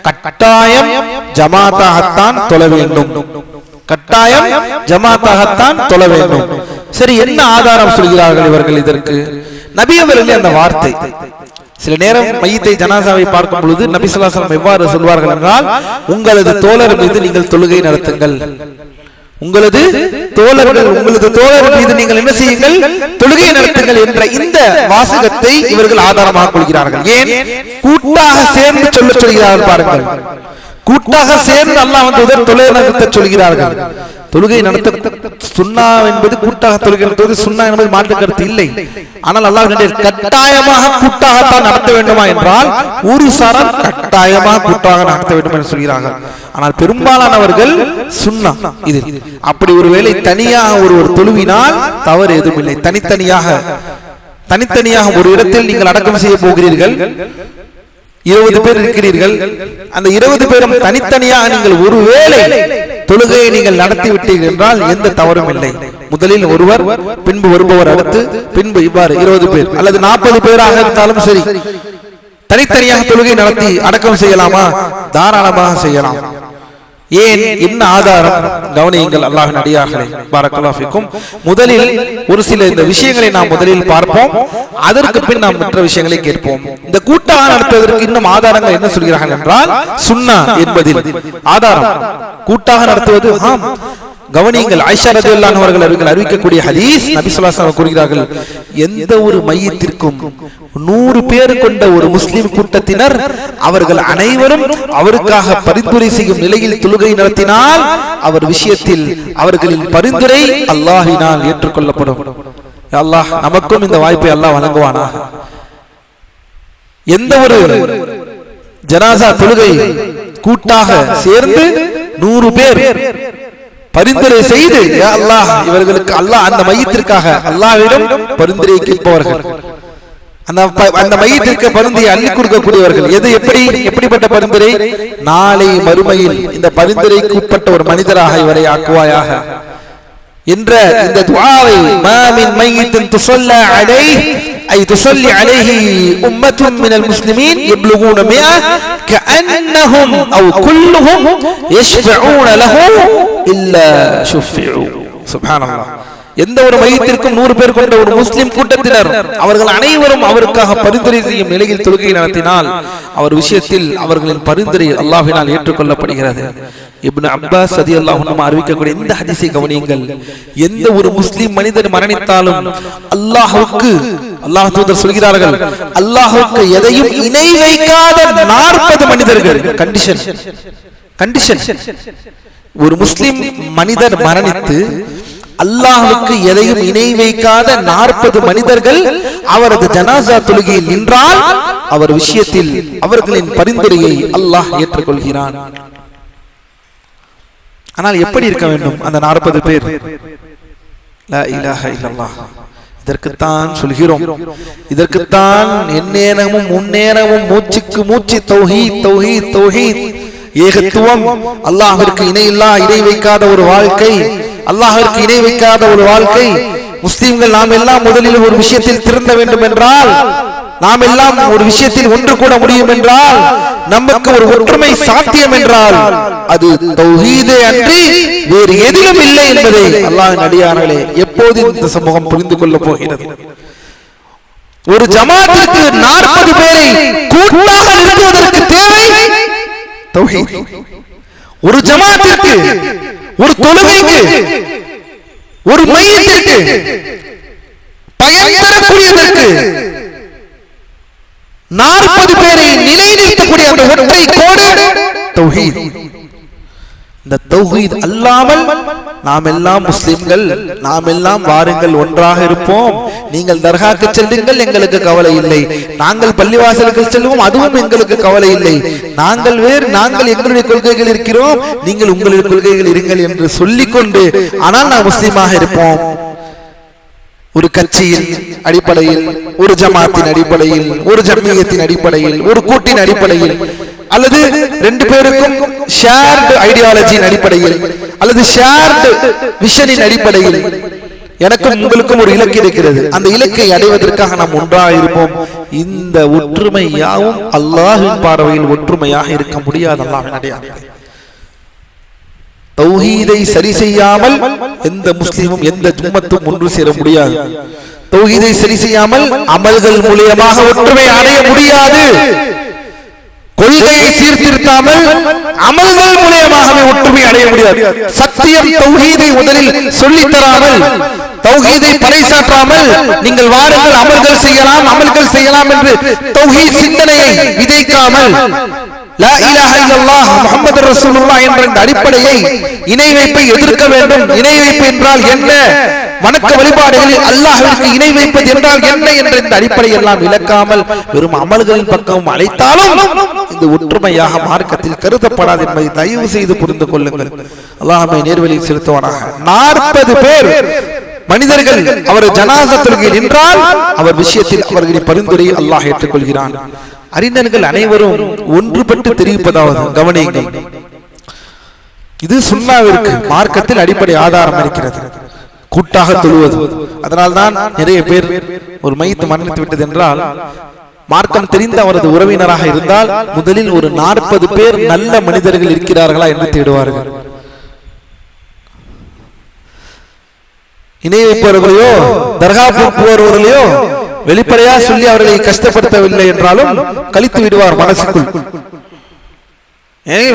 கட்டாயம் ஜமாத்தாகத்தான் தொழ வேண்டும், கட்டாயம் ஜமாத்தாகத்தான் தொழ வேண்டும். சரி, என்ன ஆதாரம் சொல்கிறார்கள் இவர்கள் இதற்கு? நபி அவர்கள் அந்த வார்த்தை, சில நேரம் மையத்தை ஜனாசாவை பார்க்கும் பொழுது நபி ஸல்லல்லாஹு அலைஹி வஸல்லம் எவ்வாறு சொல்வார்கள் என்றால், உங்களது தோழர் மீது நீங்கள் தொழுகை நடத்துங்கள், உங்களது தோழர் மீது நீங்கள் என்ன செய்யுங்கள், தொழுகை நடத்துங்கள் என்ற இந்த வாசகத்தை இவர்கள் ஆதாரமாக கொள்கிறார்கள். ஏன்? கூட்டாக சேர்ந்து சொல்கிறார்கள். பாருங்கள், கூட்டாக சேர்ந்து அல்லாஹ் தொழுகை நடத்த சொல்கிறார்கள். தொழுகை நடத்த சுன்னா என்பது கூட்டாக தொழுகை நடத்துவது சுன்னா என்பது மாற்று கருத்து இல்லை. ஆனால் அல்லாஹ் கட்டாயமாக கூட்டாகத்தான் நடத்த வேண்டுமா என்றால் ஒரு சாரார் கட்டாயமாக கூட்டாக நடத்த வேண்டும் என்று சொல்கிறார்கள். ஆனால் பெரும்பாலானவர்கள் சுன்னா இது. அப்படி ஒருவேளை தனியாக ஒரு தொழுவினால் தவறு எதுவும் இல்லை. தனித்தனியாக ஒரு இடத்தில் நீங்கள் அடக்கம் செய்ய போகிறீர்கள், 20 பேர் இருக்கிறீர்கள், அந்த 20 பேரும் தனித்தனியாக நீங்கள் ஒருவேளை தொழுகையை நீங்கள் நடத்தி விட்டீர்கள் என்றால் எந்த தவறும் இல்லை. முதலில் ஒருவர், பின்பு வருபவர், அடுத்து பின்பு, இவ்வாறு 20 பேர் அல்லது 40 பேராக இருந்தாலும் சரி, தனித்தனியாக தொழுகை நடத்தி அடக்கம் செய்யலாமா? தாராளமாக செய்யலாம். ஏன்? என்ன ஆதாரம்? கவனியுங்கள் அல்லாஹ்வின் அடியார்களே, பாரக்கல்லாஹு ஃபீக்கும். முதலில் ஒரு சில இந்த விஷயங்களை நாம் முதலில் பார்ப்போம், அதற்கு பின் நாம் மற்ற விஷயங்களை கேட்போம். இந்த கூட்டாக நடத்துவதற்கு இன்னும் ஆதாரங்கள் என்ன சொல்கிறார்கள் என்றால், சுன்னா என்பதில் ஆதாரம் கூட்டாக நடத்துவது. கவனியுங்கள், ஆயிஷா ரலியல்லாஹு அன்ஹா அவர்கள் அறிவிக்கக்கூடிய ஹதீஸ், நபி ஸல்லல்லாஹு அலைஹி வஸல்லம் கூறுகிறார்கள், எந்த ஒரு மையத்திற்கும் 100 பேர் கொண்ட ஒரு முஸ்லிம் கூட்டத்தினர் அவர்கள் அனைவரும் அவருக்காக பரிந்துரை செய்யும் நிலையில் தொழுகை நடத்தினால் அவர் விஷயத்தில் அவர்களின் பரிந்துரை அல்லாஹ்வினால் ஏற்றுக்கொள்ளப்படும். அல்லாஹ் நமக்கும் இந்த வாய்ப்பை அல்லாஹ் வழங்குவானாக. எந்த ஒரு ஜனாசா தொழுகை கூட்டாக சேர்ந்து 100 பேர் பரிந்துரை செய்து, யா அல்லாஹ் இவர்களுக்கு, அல்லாஹ் அந்த மையத்திற்காக அல்லாஹ்விடம் பரிந்துரை கேட்பவர்கள், அந்த மையத்திற்கு பரிந்துரை அள்ளி கொடுக்கக்கூடியவர்கள். எது? எப்படிப்பட்ட பரிந்துரை? நாளை மறுமையில் இந்த பரிந்துரைக்கு உட்பட்ட ஒரு மனிதராக இவரை ஆக்குவாயாக என்ற இந்த துஆவை, மா மின் மையித்தின் துஸல்லா அலைஹி ஐ துஸல்லி அலைஹி உம்மத்துன் மினல் முஸ்லிமீன் யப்லுகூன 100 கஅன்னஹும் அவ் குல்லுஹும் யஷ்ஃபஊன லஹு இல்லா ஷுஃபிஉ. சுப்ஹானல்லாஹ். எந்த ஒரு மையத்திற்கும் 100 பேர் கொண்ட ஒரு முஸ்லிம் கூட்டத்தினர் அவர்கள் அனைவரும் அவருக்காக பரிந்துரை செய்யும் நிலையில் தொழுகை நடத்தினால் அவர் விஷயத்தில் அவர்களின் பரிந்துரை அல்லாஹ்வினால் ஏற்றுக்கொள்ளப்படுகிறது. இப்னு அப்பாஸ் ரலியல்லாஹு அன்ஹு அறிவிக்கக்கூடிய இந்த ஹதீஸை கவனியுங்கள். எந்த ஒரு முஸ்லிம் மனிதர் மரணித்தாலும் அல்லாஹ்வுக்கு, அல்லாஹ் தூதர் சொல்கிறார்கள், அல்லாஹ்வுக்கு எதையும் இணை வைக்காத 40 மனிதர்கள். கண்டிஷன். ஒரு முஸ்லிம் மனிதர் மரணித்து அல்லாஹ்வுக்கு எதையும் இணை வைக்காத 40 மனிதர்கள் அவரது ஜனாசா தொழுகையில் நின்றால் அவர் விஷயத்தில் அவர்களின் பரிந்துரையை அல்லாஹ் ஏற்றுக்கொள்கிறான். ஆனால் எப்படி இருக்க வேண்டும் அந்த 40 பேர்? லா இலாஹ இல்லல்லாஹ். இதற்குத்தான் சொல்கிறோம், இதற்குத்தான் எந்நேரமும் முன்னேரமும் மூச்சுக்கு மூச்சு தௌஹீத் தௌஹீத் தௌஹீத், ஏகத்துவம், அல்லாஹ்விற்கு இணையில்லா, இணை வைக்காத ஒரு வாழ்க்கை, அல்லாஹ்விற்கு இணை வைக்காத ஒரு வாழ்க்கை. முஸ்லிம்கள் நாம் எல்லாம் முதலில் ஒரு விஷயத்தில் திருந்த வேண்டும் என்றால், நாம் எல்லாம் ஒரு விஷயத்தில் ஒன்று கூட முடியும் என்றால், நமக்கு ஒரு ஒற்றுமை சாத்தியம் என்றால் அது தௌஹீதே அன்றி வேறு எதிலும் இல்லை என்பதை அல்லாஹ்வின் அடியார்களே எப்போது இந்த சமூகம் புரிந்து கொள்ள போகிறது? ஒரு ஜமாத்திற்கு 40 பேரை கூட்டாக நிறுத்துவதற்கு தேவை தௌஹீத். ஒரு ஜமாத்திற்கு, ஒரு தொழுகைக்கு, ஒரு மையத்திற்கு பயன் தரக்கூடியதற்கு 40 பேரை நிலைநிறுத்தக்கூடிய அந்த ஒற்றை கோடு தௌஹீத். இந்த தௌஹீத் அல்லாமல் நாம் எல்லாம் முஸ்லிம்கள், நாம் எல்லாம் வாருங்கள் ஒன்றாக இருப்போம், நீங்கள் தர்காக்கு செல்லுங்கள், எங்களுக்கு கவலை இல்லை, நாங்கள் பள்ளிவாசலுக்கு செல்வோம், அதுவும் எங்களுக்கு கவலை இல்லை, நாங்கள் வேறு, நாங்கள் எங்களுடைய கொள்கைகள் இருக்கிறோம், நீங்கள் உங்களுடைய கொள்கைகள் இருங்கள் என்று சொல்லிக்கொண்டு ஆனால் நாம் முஸ்லிமாக இருப்போம். ஒரு கட்சியின் அடிப்படையில், ஒரு ஜமாத்தின் அடிப்படையில், ஒரு ஜம்மியத்தின் அடிப்படையில், ஒரு கூட்டின் அடிப்படையில், அல்லது ரெண்டு பேருக்கும் ஷேர்டு ஐடியாலஜியின் அடிப்படையில், அல்லது ஷேர்டு விஷனின் அடிப்படையில் எனக்கும் உங்களுக்கும் ஒரு இலக்கு இருக்கிறது, அந்த இலக்கை அடைவதற்காக நாம் ஒன்றாக இருப்போம். இந்த ஒற்றுமை யாவும் அல்லாஹ்வின் பார்வையில் ஒற்றுமையாக இருக்க முடியாது. அல்லாஹ்வின் அடையாளம். தௌஹீதை சரி செய்யாமல் எந்த முஸ்லிமும் எந்த உம்மத்தும் ஒன்று சேர முடியாது. தௌஹீதை சரி செய்யாமல் அமல்கள் மூலமாக ஒற்றுமை அடைய முடியாது. கொள்கையை சீர்திருத்தாமல் அமல்கள் மூலமாகவே ஒற்றுமை அடைய முடியாது. சத்தியம் தௌஹீதை முதலில் சொல்லித் தராமல், தௌஹீதை பறைசாற்றாமல் நீங்கள் வாருங்கள் அமல்கள் செய்யலாம், அமல்கள் செய்யலாம் என்று தௌஹீத் சிந்தனையை விதைக்காமல், லா இலாஹ இல்லல்லாஹ் முஹம்மது ரசூலுல்லாஹ் என்ற இந்த அடிப்படையை, இணை வைப்பை எதிர்க்க வேண்டும். இணை வைப்பு என்றால் என்ன, வணக்க வழிபாடுகளில் அல்லாஹ்விற்கு இணை வைப்பது என்றால் என்ன என்ற இந்த அடிப்படை எல்லாம் விளக்காமல் வெறும் அமல்களின் பக்கம் அழைத்தாலும் இந்த ஒற்றுமையாக மார்க்கத்தில் கருதப்படாது என்பதை தயவு செய்து புரிந்து கொள்ளுங்கள். அல்லாஹ் நம்மை நேர்வழியில் செலுத்துவானாக. 40 பேர் மனிதர்கள் அவர் ஜனாஸா தொழுகையில் நின்றால் அவர் விஷயத்தில் அவர்களின் பரிந்துரையை அல்லாஹ் ஏற்றுக்கொள்கிறான். அறிஞர்கள் அனைவரும் ஒன்றுபட்டு தெரிவிப்பதாவது கவனியுங்கள். இது சுன்னாவிற்கு மார்க்கத்தில் அடிப்படை ஆதாரம் இருக்கிறது, கூட்டாக தொழுவது. அதனால்தான் நிறைய பேர் ஒரு மையத்து மரணித்து விட்டது என்றால், மார்க்கம் தெரிந்த அவரது உறவினராக இருந்தால் முதலில் ஒரு 40 பேர் நல்ல மனிதர்கள் இருக்கிறார்களா என்று தேடுவார்கள். இணை வைப்பவர்களையோ தர்கா போக்குவர்களையோ வெளிப்படையா சொல்லி அவர்களை கஷ்டப்படுத்தவில்லை என்றாலும் கழித்து விடுவார் மனசுக்குள்.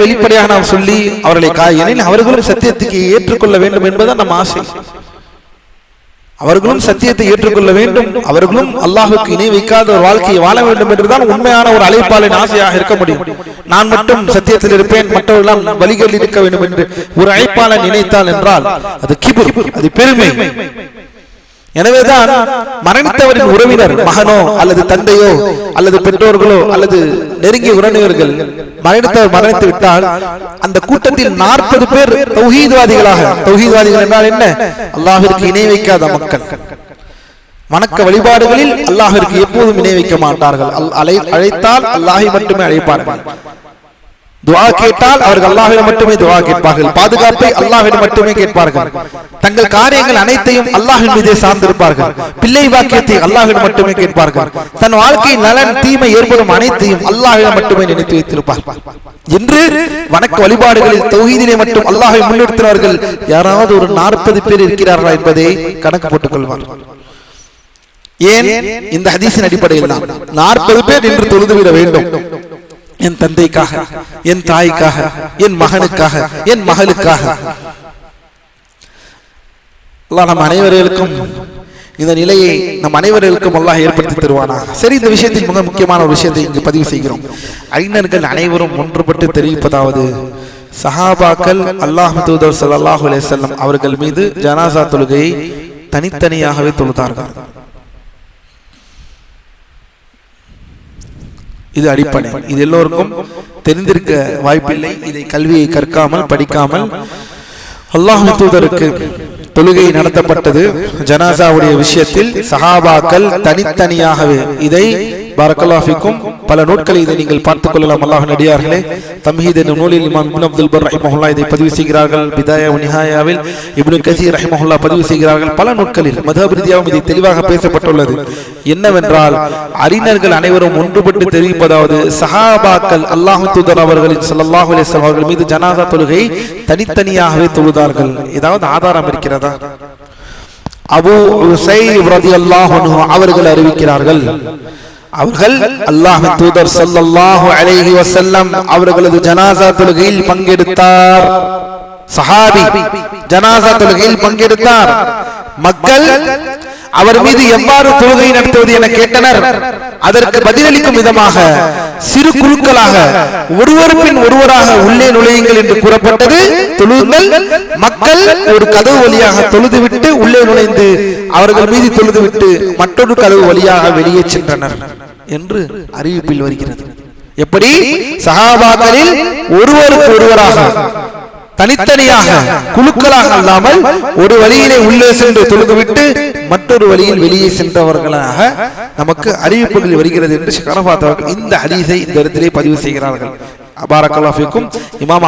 வெளிப்படையாக நாம் சொல்லி அவர்களை ஏனெனில் அவர்களும் சத்தியத்துக்கு ஏற்றுக்கொள்ள வேண்டும் என்பதுதான் நம் ஆசை. அவர்களும் சத்தியத்தை ஏற்றுக்கொள்ள வேண்டும், அவர்களும் அல்லாஹுக்கு இணை வைக்காத ஒரு வாழ்க்கையை வாழ வேண்டும் என்றுதான் உண்மையான ஒரு அழைப்பாளின் ஆசையாக இருக்க முடியும். நான் மட்டும் சத்தியத்தில் இருப்பேன், மற்றவர்களால் வழிகள் இருக்க வேண்டும் என்று ஒரு அழைப்பாளன் நினைத்தால் என்றால் அது கிபுர், அது பெருமை. எனவேதான் மரணித்தவரின் உறவினர் மகனோ அல்லது தந்தையோ அல்லது பெற்றோர்களோ அல்லது நெருங்கிய உறவினர்கள் மரணித்தவர் மரணித்து விட்டால் அந்த கூட்டத்தில் 40 பேர் தௌஹீத்வாதிகளாக, தௌஹீத்வாதிகள் என்றால் என்ன, அல்லாஹ்விற்கு இணை வைக்காத மக்கள், வணக்க வழிபாடுகளில் அல்லாஹ்விற்கு எப்போதும் இணை வைக்க மாட்டார்கள். அழைத்தால் அல்லாஹை மட்டுமே அழைப்பார்கள். துஆ கேட்டால் அவர்கள் அல்லாஹ்விடம் மட்டுமே துஆ கேட்பார்கள். பாதுகாப்பை அல்லாஹ்விடம் மட்டுமே கேட்பார்கள். தங்கள் காரியங்கள் அனைத்தையும் அல்லாஹ்வின் மீதே சார்ந்திருப்பார்கள். பிள்ளை வாக்கியத்தை அல்லாஹ்விடம் மட்டுமே கேட்பார்கள். தன் வாழ்க்கையில் நலன் தீமை ஏற்படும் அனைத்தையும் அல்லாஹ்விடம் மட்டுமே நினைத்து வைத்திருப்பார்கள். என்று வணக்க வழிபாடுகளில் தௌஹீதிலே மட்டும் அல்லாஹ்வை முன்னிறுத்தினார்கள். யாராவது ஒரு 40 பேர் இருக்கிறார்களா என்பதை கணக்கு போட்டுக் கொள்வார்கள். ஏன்? இந்த ஹதீஸின் அடிப்படையில் தான் 40 பேர் நின்று தொழுதுவிட வேண்டும். என் தந்தைக்காக, என் தாய்க்காக, என் மகனுக்காக, என் மகளுக்காக. அல்லாஹ் நம் அனைவர்களுக்கும் இந்த நிலையை நம் அனைவர்களுக்கும் அல்லாஹ் ஏற்படுத்தி தருவானாக. சரி, இந்த விஷயத்தில் மிக முக்கியமான ஒரு விஷயத்தை இங்கு பதிவு செய்கிறோம். அறிஞர்கள் அனைவரும் ஒன்றுபட்டு தெரிவிப்பதாவது, சஹாபாக்கள் அல்லாஹ் தூதர் ஸல்லல்லாஹு அலைஹி வஸல்லம் அவர்கள் மீது ஜனாஸா தொழுகையை தனித்தனியாகவே தொழுதார்கள். இது அடிப்படை. இது எல்லோருக்கும் தெரிந்திருக்க வாய்ப்பில்லை. இதை கல்வியை கற்காமல் படிக்காமல் அல்லாஹ்வின் தூதருக்கு தொழுகை நடத்தப்பட்டது. ஜனாசாவுடைய விஷயத்தில் சஹாபாக்கள் தனித்தனியாகவே இதை பாரக்கல்லாஹு ஃபீக்கும் பல நூட்களை இதை நீங்கள் பார்த்துக் கொள்ளலாம். அல்லாஹ்வின் அடியார்களே, தம்ஹீத் என்ற நூலில் இமாம் இப்னு அப்துல் பர் ரஹிமஹுல்லாஹ் இதை பதிவு செய்கிறார்கள். பிதாயா வ நிஹாயாவில் இப்னு கஸீர் ரஹிமஹுல்லாஹ் பதிவு செய்கிறார்கள். பல நூட்களில் மذهب ரீதியாகவும் இது தெளிவாக பேசப்பட்டுள்ளது. என்னவென்றால், அறிஞர்கள் அனைவரும் ஒன்றுபட்டு தெரிவிப்பதாவது, சஹாபாக்கள் அல்லாஹ்வின் தூதர் அவர்களின் ஸல்லல்லாஹு அலைஹி வஸல்லம் அவர்கள் மீது ஜனாஸா தொழுகை தனித்தனியாகவே தொழுதார்கள். ஏதாவது ஆதாரம் இருக்கிறதா? அபூ உஸைர் ரலியல்லாஹு அன்ஹு அவர்கள் அறிவிக்கிறார்கள், அவர்கள் அல்லாஹ்வின் தூதர் ஸல்லல்லாஹு அலைஹி வஸல்லம் அவர்களது ஜனாஸா தொழுகையில் பங்கெடுத்தார். சஹாபி ஜனாஸா தொழுகையில் பங்கெடுத்தார். மக்கள் அவர் மீது எவ்வாறு தொழுகை நடத்துவது என கேட்டனர். அதற்கு பதிலளிக்கும் விதமாக சிறு குழுக்களாக ஒருவர் பின் ஒருவராக உள்ளே நுழையுங்கள் என்று கூறப்பட்டது. தொழுங்கள், மக்கள் ஒரு கதவு வழியாக தொழுதுவிட்டு உள்ளே நுழைந்து அவர்கள் மீது தொழுதுவிட்டு மற்றொரு கதவு வழியாக வெளியே சென்றனர் என்று அறிவிப்பில் வருகிறது. எப்படி சஹாபாக்களில் ஒருவருக்கு ஒருவராக தனித்தனியாக குழுக்களாக அல்லாமல் ஒரு வழியிலே உள்ளே சென்று தொழுதுவிட்டு மற்றொரு வழியில் வெளியே சென்றவர்களாக நமக்கு அறிவிப்புகளில் வருகிறது என்று ஷரஃபாத் அவர்கள் இந்த ஹதீஸை இந்த இடத்திலே பதிவு செய்கிறார்கள். பாரக்கல்லாஹு ஃபீக்கும். இமாம்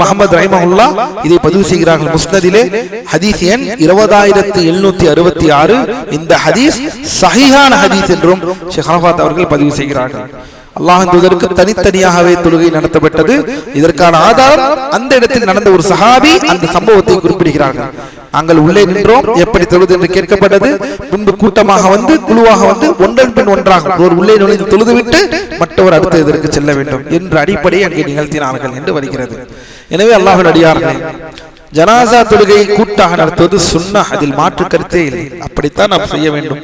அஹ்மத் ரஹிமஹுல்லாஹ் இதை பதிவு செய்கிறார்கள் முஸ்னதிலே. ஹதீஸ் எண் 20766. இந்த ஹதீஸ் சஹீஹான ஹதீஸ் என்றும் ஷரஃபாத் அவர்கள் பதிவு செய்கிறார்கள். அல்லாஹ்வின் தூதருக்கு தனித்தனியாகவே தொழுகை நடத்தப்பட்டது. இதற்கான ஆதாரம் அந்த இடத்தில் நடந்த ஒரு சஹாபி அந்த சம்பவத்தை குறிப்பிடுகிறார்கள். நாங்கள் உள்ளே நின்றோம், எப்படி தொழுது என்று கேட்கப்பட்டது. முன்பு கூட்டமாக வந்து குழுவாக வந்து ஒன்றன் பின் ஒன்றாக ஒரு உள்ளே நுழைந்து தொழுதுவிட்டு மற்றவர் அடுத்த இதற்கு செல்ல வேண்டும் என்ற அடிப்படையை அங்கே நிகழ்த்தினார்கள் என்று வருகிறது. எனவே அல்லாஹ்வின் அடியார்களே, ஜனாசா தொழுகை கூட்டாக நடத்துவது சுன்னஹ், அதில் மாற்று கருத்தே இல்லை. அப்படித்தான் நாம் செய்ய வேண்டும்.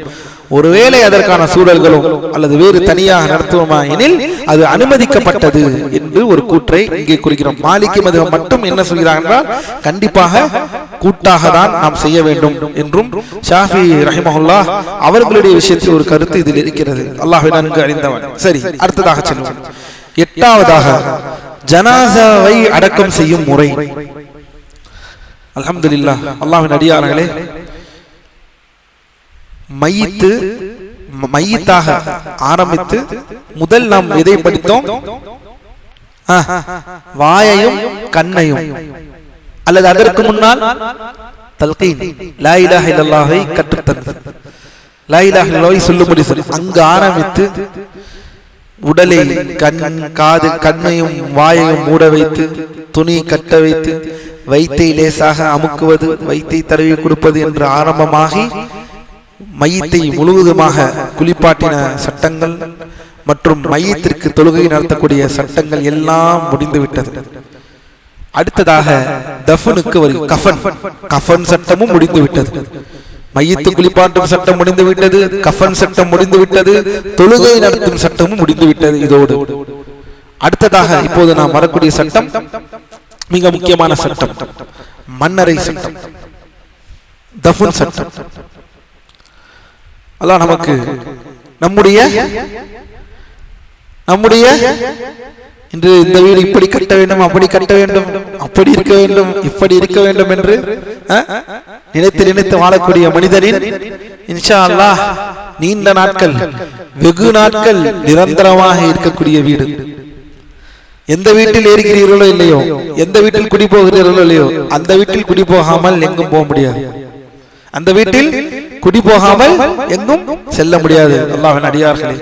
ஒருவேளை அதற்கான சூழல்களும் அல்லது வேறு தனியாக நடத்துவோமா எனில் அது அனுமதிக்கப்பட்டது என்று ஒரு கூற்றை இங்கே குறிக்கிறோம். மாலிகி மதுஹப் மட்டும் என்ன சொல்கிறார்கள் என்றால் கண்டிப்பாக கூட்டாக தான் நாம் செய்ய வேண்டும் என்றும் ஷாஃபி ரஹிமஹுல்லாஹ் அவர்களுடைய விஷயத்தில் ஒரு கருத்து இதில் இருக்கிறது. அல்லாஹ்வை நன்கு அறிந்தவன். சரி, அடுத்ததாக செல்வோம். 8வதாக ஜனாசாவை அடக்கம் செய்யும் முறை. அல்ஹம்துலில்லாஹ், அல்லாஹ்வின் அடியார்களே, மையத்தாக ஆரம்பித்து முதல் நாம் எதை படித்தோம்? வாயையும் கண்ணையும், அல்லது அதற்கு முன்னால் தல்கீன் லா இலாஹ இல்லல்லாஹை கற்றுத்தந்தது. லா இலாஹ இல்லல்லாஹை சொல்லும்படி சொல்லி அங்கு ஆரம்பித்து உடலை கண் காது கண்ணையும் வாயையும் மூட வைத்து துணி கட்ட வைத்து வைத்தை லேசாக அமுக்குவது, வைத்தை தடவி கொடுப்பது என்று ஆரம்பமாகி மையத்தை முழுவதுமாக குளிப்பாட்டின சட்டங்கள் மற்றும் மையத்திற்கு தொழுகை நடத்தக்கூடிய சட்டங்கள் எல்லாம் முடிந்துவிட்டது. அடுத்ததாக தஃபனுக்கு வரும் கஃபன் சட்டமும் முடிந்துவிட்டது. மையத்து குளிப்பாட்டும் சட்டம் முடிந்துவிட்டது, கஃபன் சட்டம் முடிந்துவிட்டது, தொழுகை நடத்தும் சட்டமும் முடிந்துவிட்டது. இதோடு அடுத்ததாக இப்போது நாம் வரக்கூடிய சட்டம் மிக முக்கியமான சட்டம், மன்னரை சட்டம், தஃபன் சட்டம். அல்லாஹ் நமக்கு நம்முடைய இன்று இந்த வீடு இப்படி கட்ட வேண்டும், அப்படி கட்ட வேண்டும், அப்படி இருக்க வேண்டும், இப்படி இருக்க வேண்டும் என்று நினைத்து நினைத்து வாழக்கூடிய மனிதனின் இன்ஷா அல்லாஹ் நீண்ட நாட்கள், வெகு நாட்கள் நிரந்தரமாக இருக்கக்கூடிய வீடு. எந்த வீட்டில் இருக்கிறீர்களோ இல்லையோ, எந்த வீட்டில் குடி போகிறீர்களோ இல்லையோ, அந்த வீட்டில் குடி போகாமல் எங்கும் போக முடியாது. அந்த வீட்டில் குடி போகாமல் எங்கும் செல்ல முடியாது. அல்லாஹ்வின் அடியார்களே,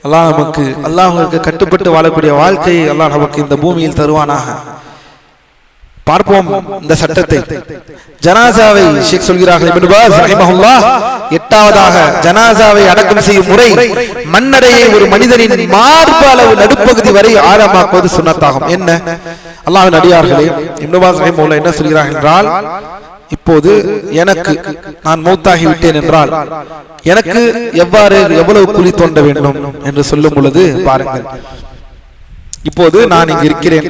அல்லாஹ் நமக்கு அல்லாஹ்வுக்கு கட்டுப்பட்டு வாழக்கூடிய வாழ்க்கையை அல்லாஹ் நமக்கு இந்த பூமியில் தருவானாக. பார்ப்போம் இந்த சட்டத்தை. ஜனாசாவை ஷேக் சொல்கிறார்கள் இப்னு பாஸ் ரஹிமஹுல்லாஹ், 8வதாக ஜனாசாவை அடக்கம் செய்யும் முறை மண்ணடையை ஒரு மனிதனின் மார்பு அளவு நடுப்பகுதி வரை ஆழமாக்குவது சுன்னத்தாகும். என்ன அல்லாஹ்வின் அடியார்களே, இப்னு பாஸ் ரஹிமஹுல்லாஹ் என்ன சொல்கிறார்கள் என்றால், இப்போது எனக்கு நான் மௌத்தாகி விட்டேன் என்றால் எனக்கு எவ்வளவு குழி தோண்ட வேண்டும் என்று சொல்லும் பொழுது பாருங்கள், இப்போது நான் இங்கு இருக்கிறேன்.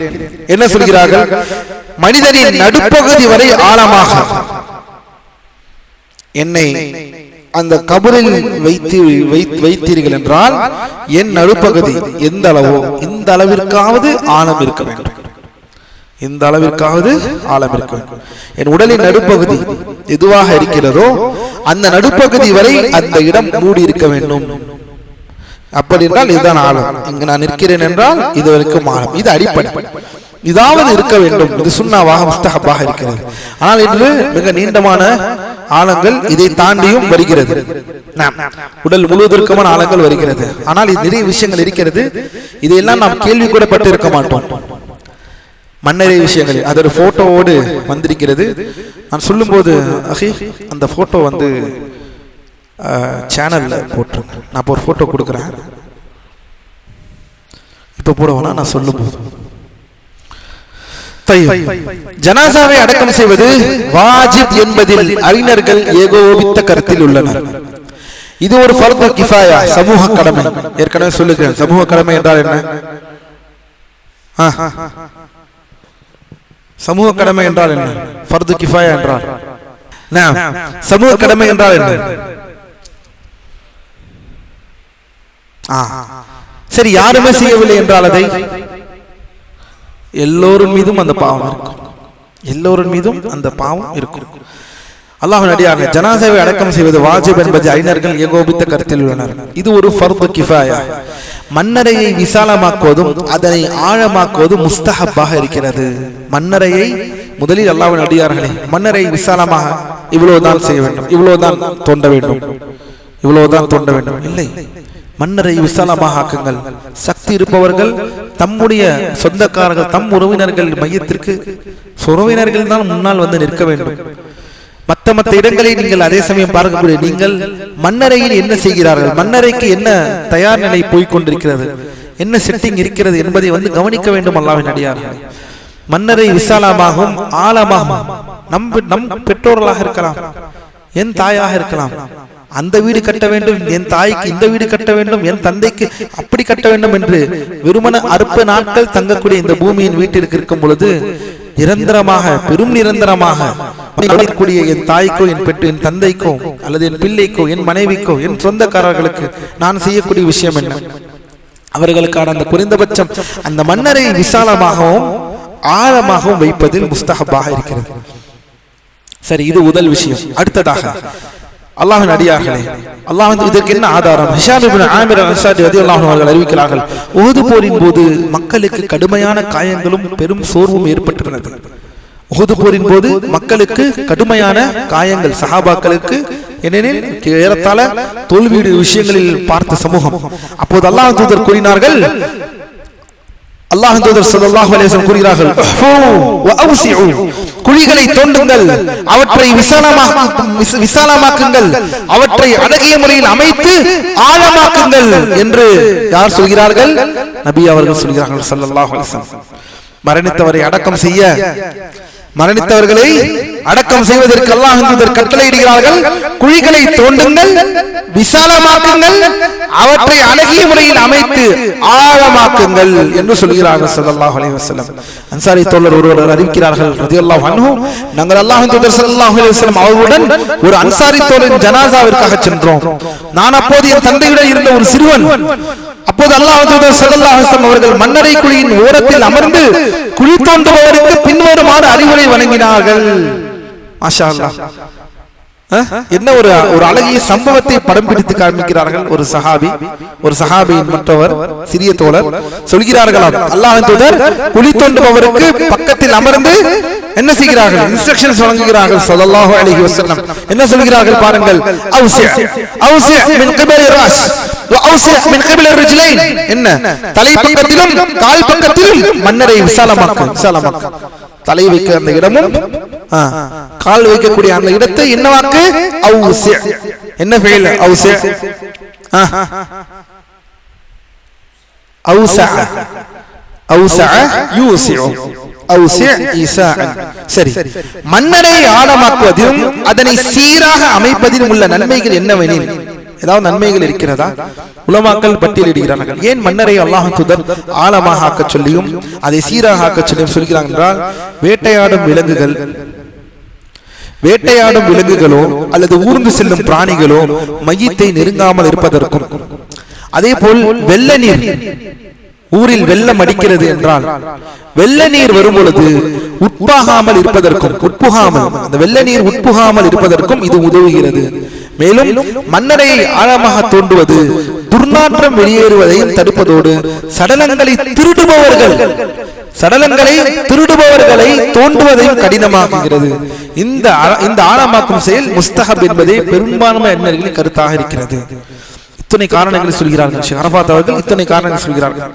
என்ன சொல்கிறார்கள்? மனிதனின் நடுப்பகுதி வரை ஆழமாக என்னை அந்த கபரில் வைத்தீர்கள் என்றால் என் நடுப்பகுதி எந்த அளவோ இந்த அளவிற்காவது ஆழம் இருக்க வேண்டும். இந்த அளவிற்காவது ஆழம் இருக்க வேண்டும். என் உடலின் நடுப்பகுதி எதுவாக இருக்கிறதோ அந்த நடுப்பகுதி வரை அந்த இடம் மூடி இருக்க வேண்டும். அப்படி என்றால் இதுதான் ஆழம். இங்கு நான் நிற்கிறேன் என்றால் இது வரைக்கும் ஆழம். இது அடிப்படை. இதாவது இருக்க வேண்டும். இது சுன்னாவாக முஸ்தஹப்பாக இருக்கிறது. ஆனால் இன்று மிக நீண்டமான ஆழங்கள் இதை தாண்டியும் வருகிறது. உடல் முழுவதற்குமான ஆழங்கள் வருகிறது. ஆனால் இது நிறைய விஷயங்கள் இருக்கிறது. இதையெல்லாம் நாம் கேள்வி கூட பட்டிருக்க மாட்டோம். மன்னரை விஷயங்கள் அது ஒரு போட்டோவோடு வந்திருக்கிறது. நான் சொல்லும் போது அந்த போட்டோ வந்து சேனல்ல போட்டுருங்க. நான் இப்போ ஒரு போட்டோ கொடுக்குறேன். இப்ப போடுவேனா நான் சொல்லும் போது. ஜனாசாவை அடக்கம் செய்வது வாஜிப் என்பதில் அறிஞர்கள் ஏகோபித்த கருத்தில் உள்ளனர். இது ஒரு ஃபர்து கிஃபாயா, சமூக கடமை. ஏற்கனவே சொல்லுகிறேன், சமூக கடமை என்றால் என்ன? சமூக கடமை என்றால் என்ன? ஃபர்து கிஃபாயா என்றால் சமூக கடமை என்றால் என்ன? சரி, யாருமே செய்யவில்லை என்றால் அதை எல்லோரும் மீதும் அந்த பாவம் இருக்கும். எல்லோரின் மீதும் அந்த பாவம் இருக்கும். அல்லாஹ்வின் அடியார்களே, ஜனாசாவை அடக்கம் செய்வது வாஜிப் என்பதை அறிஞர்கள் ஏகோபித்த கருத்தில் உள்ளனர். இது ஒரு ஃபர்து கிஃபாயா. மன்னரையை விசாலமாக்குவதும் அதனை ஆழமாக்குவதும் முஸ்தஹப்பாக இருக்கிறது. மன்னரையை முதலில் அல்லாஹ்வின் அடியார்களே, மன்னரை விசாலமாக இவ்வளவுதான் செய்ய வேண்டும், இவ்வளவுதான் தோண்ட வேண்டும், இவ்வளவுதான் தோண்ட வேண்டும் இல்லை. மன்னரை விசாலமாக ஆக்குங்கள். சக்தி இருப்பவர்கள் தம்முடைய சொந்தக்காரர்கள், தம் உறவினர்கள் மையத்திற்கு உறவினர்கள் தான் முன்னால் வந்து நிற்க வேண்டும். மற்ற இடங்களை நீங்கள் அதே சமயம் பார்க்கக்கூடிய நீங்கள் மன்னரையில் என்ன செய்கிறார்கள், மன்னரைக்கு என்ன தயார் நிலை போய்கொண்டிருக்கிறது, என்ன செட்டிங் இருக்கிறது என்பதை வந்து கவனிக்க வேண்டும். அல்லாஹ்வின் அடியார்கள், மன்னரை விசாலமாகவும் ஆழமாகவும் நம் பெற்றோர்களாக இருக்கலாம், என் தாயாக இருக்கலாம், அந்த வீடு கட்ட வேண்டும், என் தாய்க்கு இந்த வீடு கட்ட வேண்டும், என் தந்தைக்கு அப்படி கட்ட வேண்டும் என்று வெறுமன அற்ப நாட்கள் தங்கக்கூடிய இந்த பூமியின் வீட்டிற்கு இருக்கும் பொழுது நிரந்தரமாக, பெரும் நிரந்தரமாக கூடிய என் தாய்க்கோ, என் தந்தைக்கோ, அல்லது என் பிள்ளைக்கோ, என் மனைவிக்கோ, என் சொந்தக்காரர்களுக்கு நான் செய்யக்கூடிய விஷயம் என்ன? அவர்களுக்கான அந்த குறைந்தபட்சம் அந்த மன்னரை விசாலமாகவும் ஆழமாகவும் வைப்பதில் முஸ்தஹப்பாக இருக்கிறது. சரி, இது முதல் விஷயம். அடுத்ததாக அல்லாஹ்வின் அடியார்களே, அல்லாஹ் இதற்கு என்ன ஆதாரம்? ஹிஷாம் இப்னு ஆமிர் அன்சாரி ரலியல்லாஹு அன்ஹு அவர்கள் அறிவிக்கிறார்கள், உஹது போரின் போது மக்களுக்கு கடுமையான காயங்களும் பெரும் சோர்வும் ஏற்பட்டிருந்தது. உஹது போரின் போது மக்களுக்கு கடுமையான காயங்கள், சஹாபாக்களுக்கு, ஏனெனில் ஏறத்தாழ தோல்வி விஷயங்களில் பார்த்த சமூகம். அப்போது அல்லாஹ் தூதர் கூறினார்கள், அல்லாஹ் தூதர் ஸல்லல்லாஹு அலைஹி வஸல்லம் கூறுகிறார்கள், குழிகளை தோண்டுங்கள், அவற்றை விசாலமாக்குங்கள், அவற்றை அழகிய முறையில் அமைத்து ஆழமாக்குங்கள் என்று யார் சொல்கிறார்கள்? நபி அவர்கள் சொல்கிறார்கள் ஸல்லல்லாஹு அலைஹி வஸல்லம். மரணித்தவரை அடக்கம் செய்ய, மரணித்தவர்களை அடக்கம் செய்வதற்கு அல்லாஹ் தூதர் கட்டளையிடுகிறார்கள், குழிகளை தோண்டுங்கள், விசாலமாக்குங்கள், அவற்றை அழகிய முறையில் அமைத்து ஆழமாக்குங்கள் என்று சொல்கிறார்கள் ஸல்லல்லாஹு அலைஹி வஸல்லம். அன்சாரி தோழர் ஒருவர் அறிவிக்கிறார்கள் ரலியல்லாஹு அன்ஹு, நாங்கள் அல்லாஹ்வின் தூதர் ஸல்லல்லாஹு அலைஹி வஸல்லம் அவர்களுடன் ஒரு அன்சாரி தோழரின் ஜனாசாவிற்காக சென்றோம். நான் அப்போது என் தந்தையுடன் இருந்த ஒரு சிறுவன். அப்போது அல்லாஹ்வின் தூதர் ஸல்லல்லாஹு அலைஹி வஸல்லம் அவர்கள் மன்னரை குழியின் ஓரத்தில் அமர்ந்து குழி தோண்டுபவருக்கு பின்வருமாறு அறிவுரை வழங்கினார்கள். மாஷா அல்லாஹ், என்ன ஒரு அழகிய சம்பவத்தை படம் பிடித்து காண்பிக்கிறார்கள். ஒரு சஹாபியின் மற்றவர் சிறிய தோழர் சொல்கிறார்களாம், அல்லாஹ்வின் தூதர் குழி தோண்டுபவருக்கு பக்கத்தில் அமர்ந்து என்ன செய்கிறார்கள்? இன்ஸ்ட்ரக்ஷன்ஸ் வழங்குகிறார்கள் ஸல்லல்லாஹு அலைஹி வஸல்லம். என்ன சொல்கிறார்கள் பாருங்கள், அவ்ஸி மின் கிபலி ராஸ் வ அவ்ஸி மின் கிபலி ரிஜ்லைன். என்ன, தலை பக்கத்திலும் கால் பக்கத்திலும் மன்னரை விசாலமாக்கு. தலை வைக்க அந்த இடமும் கால் வைக்கக்கூடிய அந்த இடத்தை என்னவாக்கு? அவ்ஸி. என்ன ஃபெயில்? அவ்ஸி, அவ்ஸா, அவ்ஸா யூஸிஉ, அவ்ஸி ஈசாஅன். சரி, மன்னரை ஆழமாக்குவதிலும் அதனை சீராக அமைப்பதிலும் உள்ள நன்மைகள் என்னவெனில், ஏதாவது நன்மைகள் இருக்கிறதா? உலமாக்கள் பட்டியலிடுகிறார்கள். ஏன் மன்னரை அல்லாஹ் தூதர் ஆழமாக ஆக்க சொல்லியும் அதை சீராக ஆக்க சொல்லியும் சொல்கிறார்கள் என்றால், வேட்டையாடும் விலங்குகளோ அல்லது ஊர்ந்து செல்லும் பிராணிகளோ மையத்தை நெருங்காமல் இருப்பதற்கும், அதே போல் வெள்ள நீர், ஊரில் வெள்ளம் அடிக்கிறது என்றால் வெள்ள நீர் வரும் பொழுது உட்பாகாமல் இருப்பதற்கும், அந்த வெள்ள நீர் உட்புகாமல் இருப்பதற்கும் இது உதவுகிறது. மேலும் மன்னரை ஆழமாக தோண்டுவது துர்நாற்றம் வெளியேறுவதையும் தடுப்பதோடு சடலங்களை திருடுபவர்களை தோண்டுவதையும் கடினமாக்குகிறது. இந்த ஆழமாக்கும் செயல் முஸ்தஹப் என்பதே பெரும்பான்மை அறிஞர்களின் கருத்தாக இருக்கிறது. இத்தனை காரணங்களை சொல்கிறார்கள் ஷேக் அரஃபாத் அவர்கள், இத்தனை காரணங்கள் சொல்கிறார்கள்.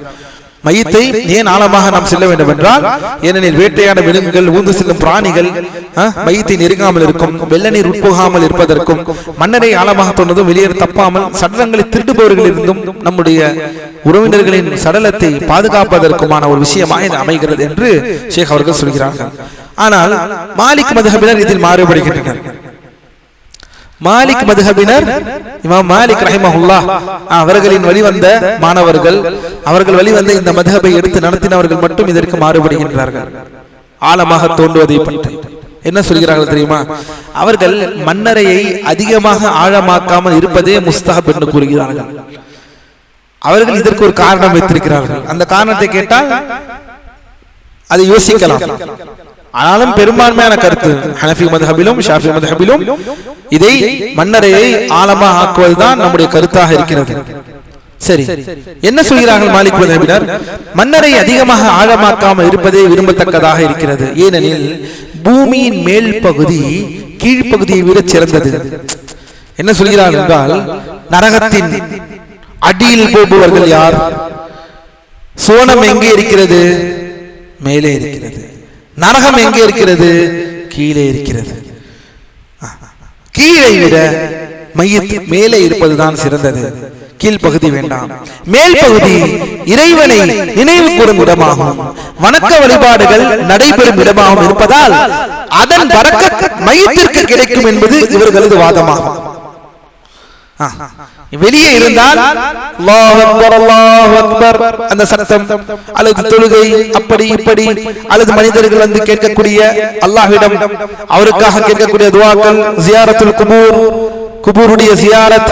மையத்தை ஏன் ஆழமாக நாம் செல்ல வேண்டும் என்றால், ஏனெனில் வேட்டையாட விலங்குகள், ஊந்து செல்லும் பிராணிகள் மையத்தை நெருங்காமல் இருக்கும், வெள்ள நீர் உட்போகாமல் இருப்பதற்கும், மன்னரை ஆழமாக தோன்றதும் வெளியேற தப்பாமல் சடலங்களை திருடுபவர்களிலிருந்தும் நம்முடைய உறவினர்களின் சடலத்தை பாதுகாப்பதற்குமான ஒரு விஷயமாக இது அமைகிறது என்று ஷேக் அவர்கள் சொல்கிறார்கள். ஆனால் மாலிக் மதுஹபினர் இதில் மாறுபடுகின்றனர். மாலிக் மதுஹபினர் இமாம் மாலிக் ரஹிமஹுல்லாஹ் அவர்களின் வழிவந்த மாணவர்கள், அவர்கள் வழிவந்த இந்த மதுஹபை எடுத்து நடத்தினவர்கள் மட்டும் இதற்கு மாறுபடுகின்றார்கள். ஆழமாக தோன்றுவதை பற்றி என்ன சொல்கிறார்கள் தெரியுமா? அவர்கள் மன்னரையை அதிகமாக ஆழமாக்காமல் இருப்பதே முஸ்தஹப் என்று கூறுகிறார்கள். அவர்கள் இதற்கு ஒரு காரணம் வைத்திருக்கிறார்கள். அந்த காரணத்தை கேட்டால் அதை யோசிக்கலாம். ஆனாலும் பெரும்பான்மையான கருத்து ஹனஃபி மதுஹபிலும் ஷாஃபி மதுஹபிலும் இதை மன்னரையை ஆழமாக ஆக்குவதுதான் நம்முடைய கருத்தாக இருக்கிறது. சரி, என்ன சொல்கிறார்கள் மாலிக் மதுஹபினர்? மன்னரை அதிகமாக ஆழமாக்காமல் இருப்பதே விரும்பத்தக்கதாக இருக்கிறது. ஏனெனில் பூமியின் மேல் பகுதி கீழ்ப்பகுதியை விட சிறந்தது. என்ன சொல்கிறார்கள் என்றால், நரகத்தின் அடியில் போபவர்கள் யார்? சோனம் எங்கே இருக்கிறது? மேலே இருக்கிறது. நரகம் எங்கே இருக்கிறது? கீழே இருக்கிறது. கீழே விட மையத் மேலே இருப்பதுதான் சிறந்தது. கீழ்ப்பகுதி வேண்டாம். மேல் பகுதி இறைவனை நினைவு கூறும் இடமாகும், வணக்க வழிபாடுகள் நடைபெறும் இடமாகவும் இருப்பதால் அதன் பரக்கத் மையத்திற்கு கிடைக்கும் என்பது இவர்களது வாதமாகும். வெளியே இருந்தால் அல்லாஹ் அக்பர் அல்லாஹ் அக்பர் அந்த சத்தம் அல்லது தொழுகை அப்படி இப்படி அல்லது மனிதர்கள் வந்து கேட்கக்கூடிய அல்லாஹ்விடம் அவருக்காக கேட்கக்கூடிய துஆக்கள், ஜியாரத்துல் குபூர், குபூருடைய ஜியாரத்,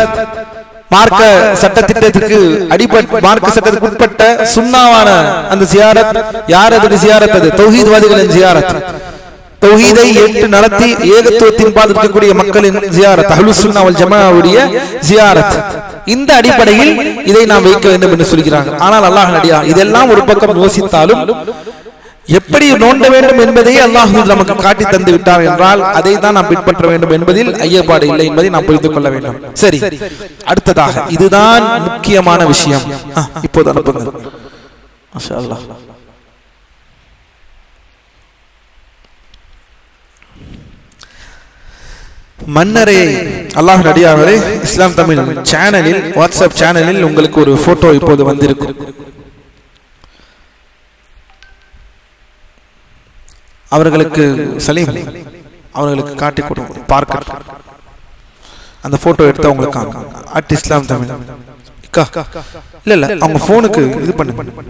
மார்க்க சட்டத்திட்டத்திற்கு அடிப்பட்ட மார்க்க சட்டத்துக்கு உட்பட்ட சுன்னாவான அந்த ஜியாரத். யாரது ஜியாரத்? அது தௌஹீத்வாதிகளின் ஜியாரத். தௌஹீதை ஏற்று நடத்தி ஏகத்துவத்தின் பால் இருக்கக்கூடிய மக்களின் ஜியாரத், அஹ்லுஸ் சுன்னா வல் ஜமாஅவுடைய ஜியாரத். இந்த அடிப்படையில் இதை நாம் வைக்க வேண்டும் என்று சொல்கிறார்கள். ஆனால் அல்லாஹ் நடிகா இதெல்லாம் ஒரு பக்கம் யோசித்தாலும் எப்படி நோண்ட வேண்டும் என்பதை அல்லாஹ் நமக்கு காட்டி தந்து விட்டார் என்றால் அதை தான் நாம் பின்பற்ற வேண்டும் என்பதில் ஐயப்பாடு இல்லை என்பதை நாம் புரிந்து கொள்ள வேண்டும். சரி, அடுத்ததாக இதுதான் முக்கியமான விஷயம். இப்போது அனுப்புங்கள். மாஷா அல்லாஹ். மன்னரே அல்லாஹ் நடிகார்களே, இஸ்லாம் தமிழ் சேனலில், வாட்ஸ்அப் சேனலில் உங்களுக்கு ஒரு போட்டோ இப்போது வந்திருக்கும். அவர்களுக்கு சலீம் அவர்களுக்கு காட்டி கொடுங்க, பார்க்க அந்த போட்டோ எடுத்து அவங்களுக்கு அட் இஸ்லாம் தமிழ். இல்ல இல்ல அவங்க போனுக்கு இது பண்ணுங்க.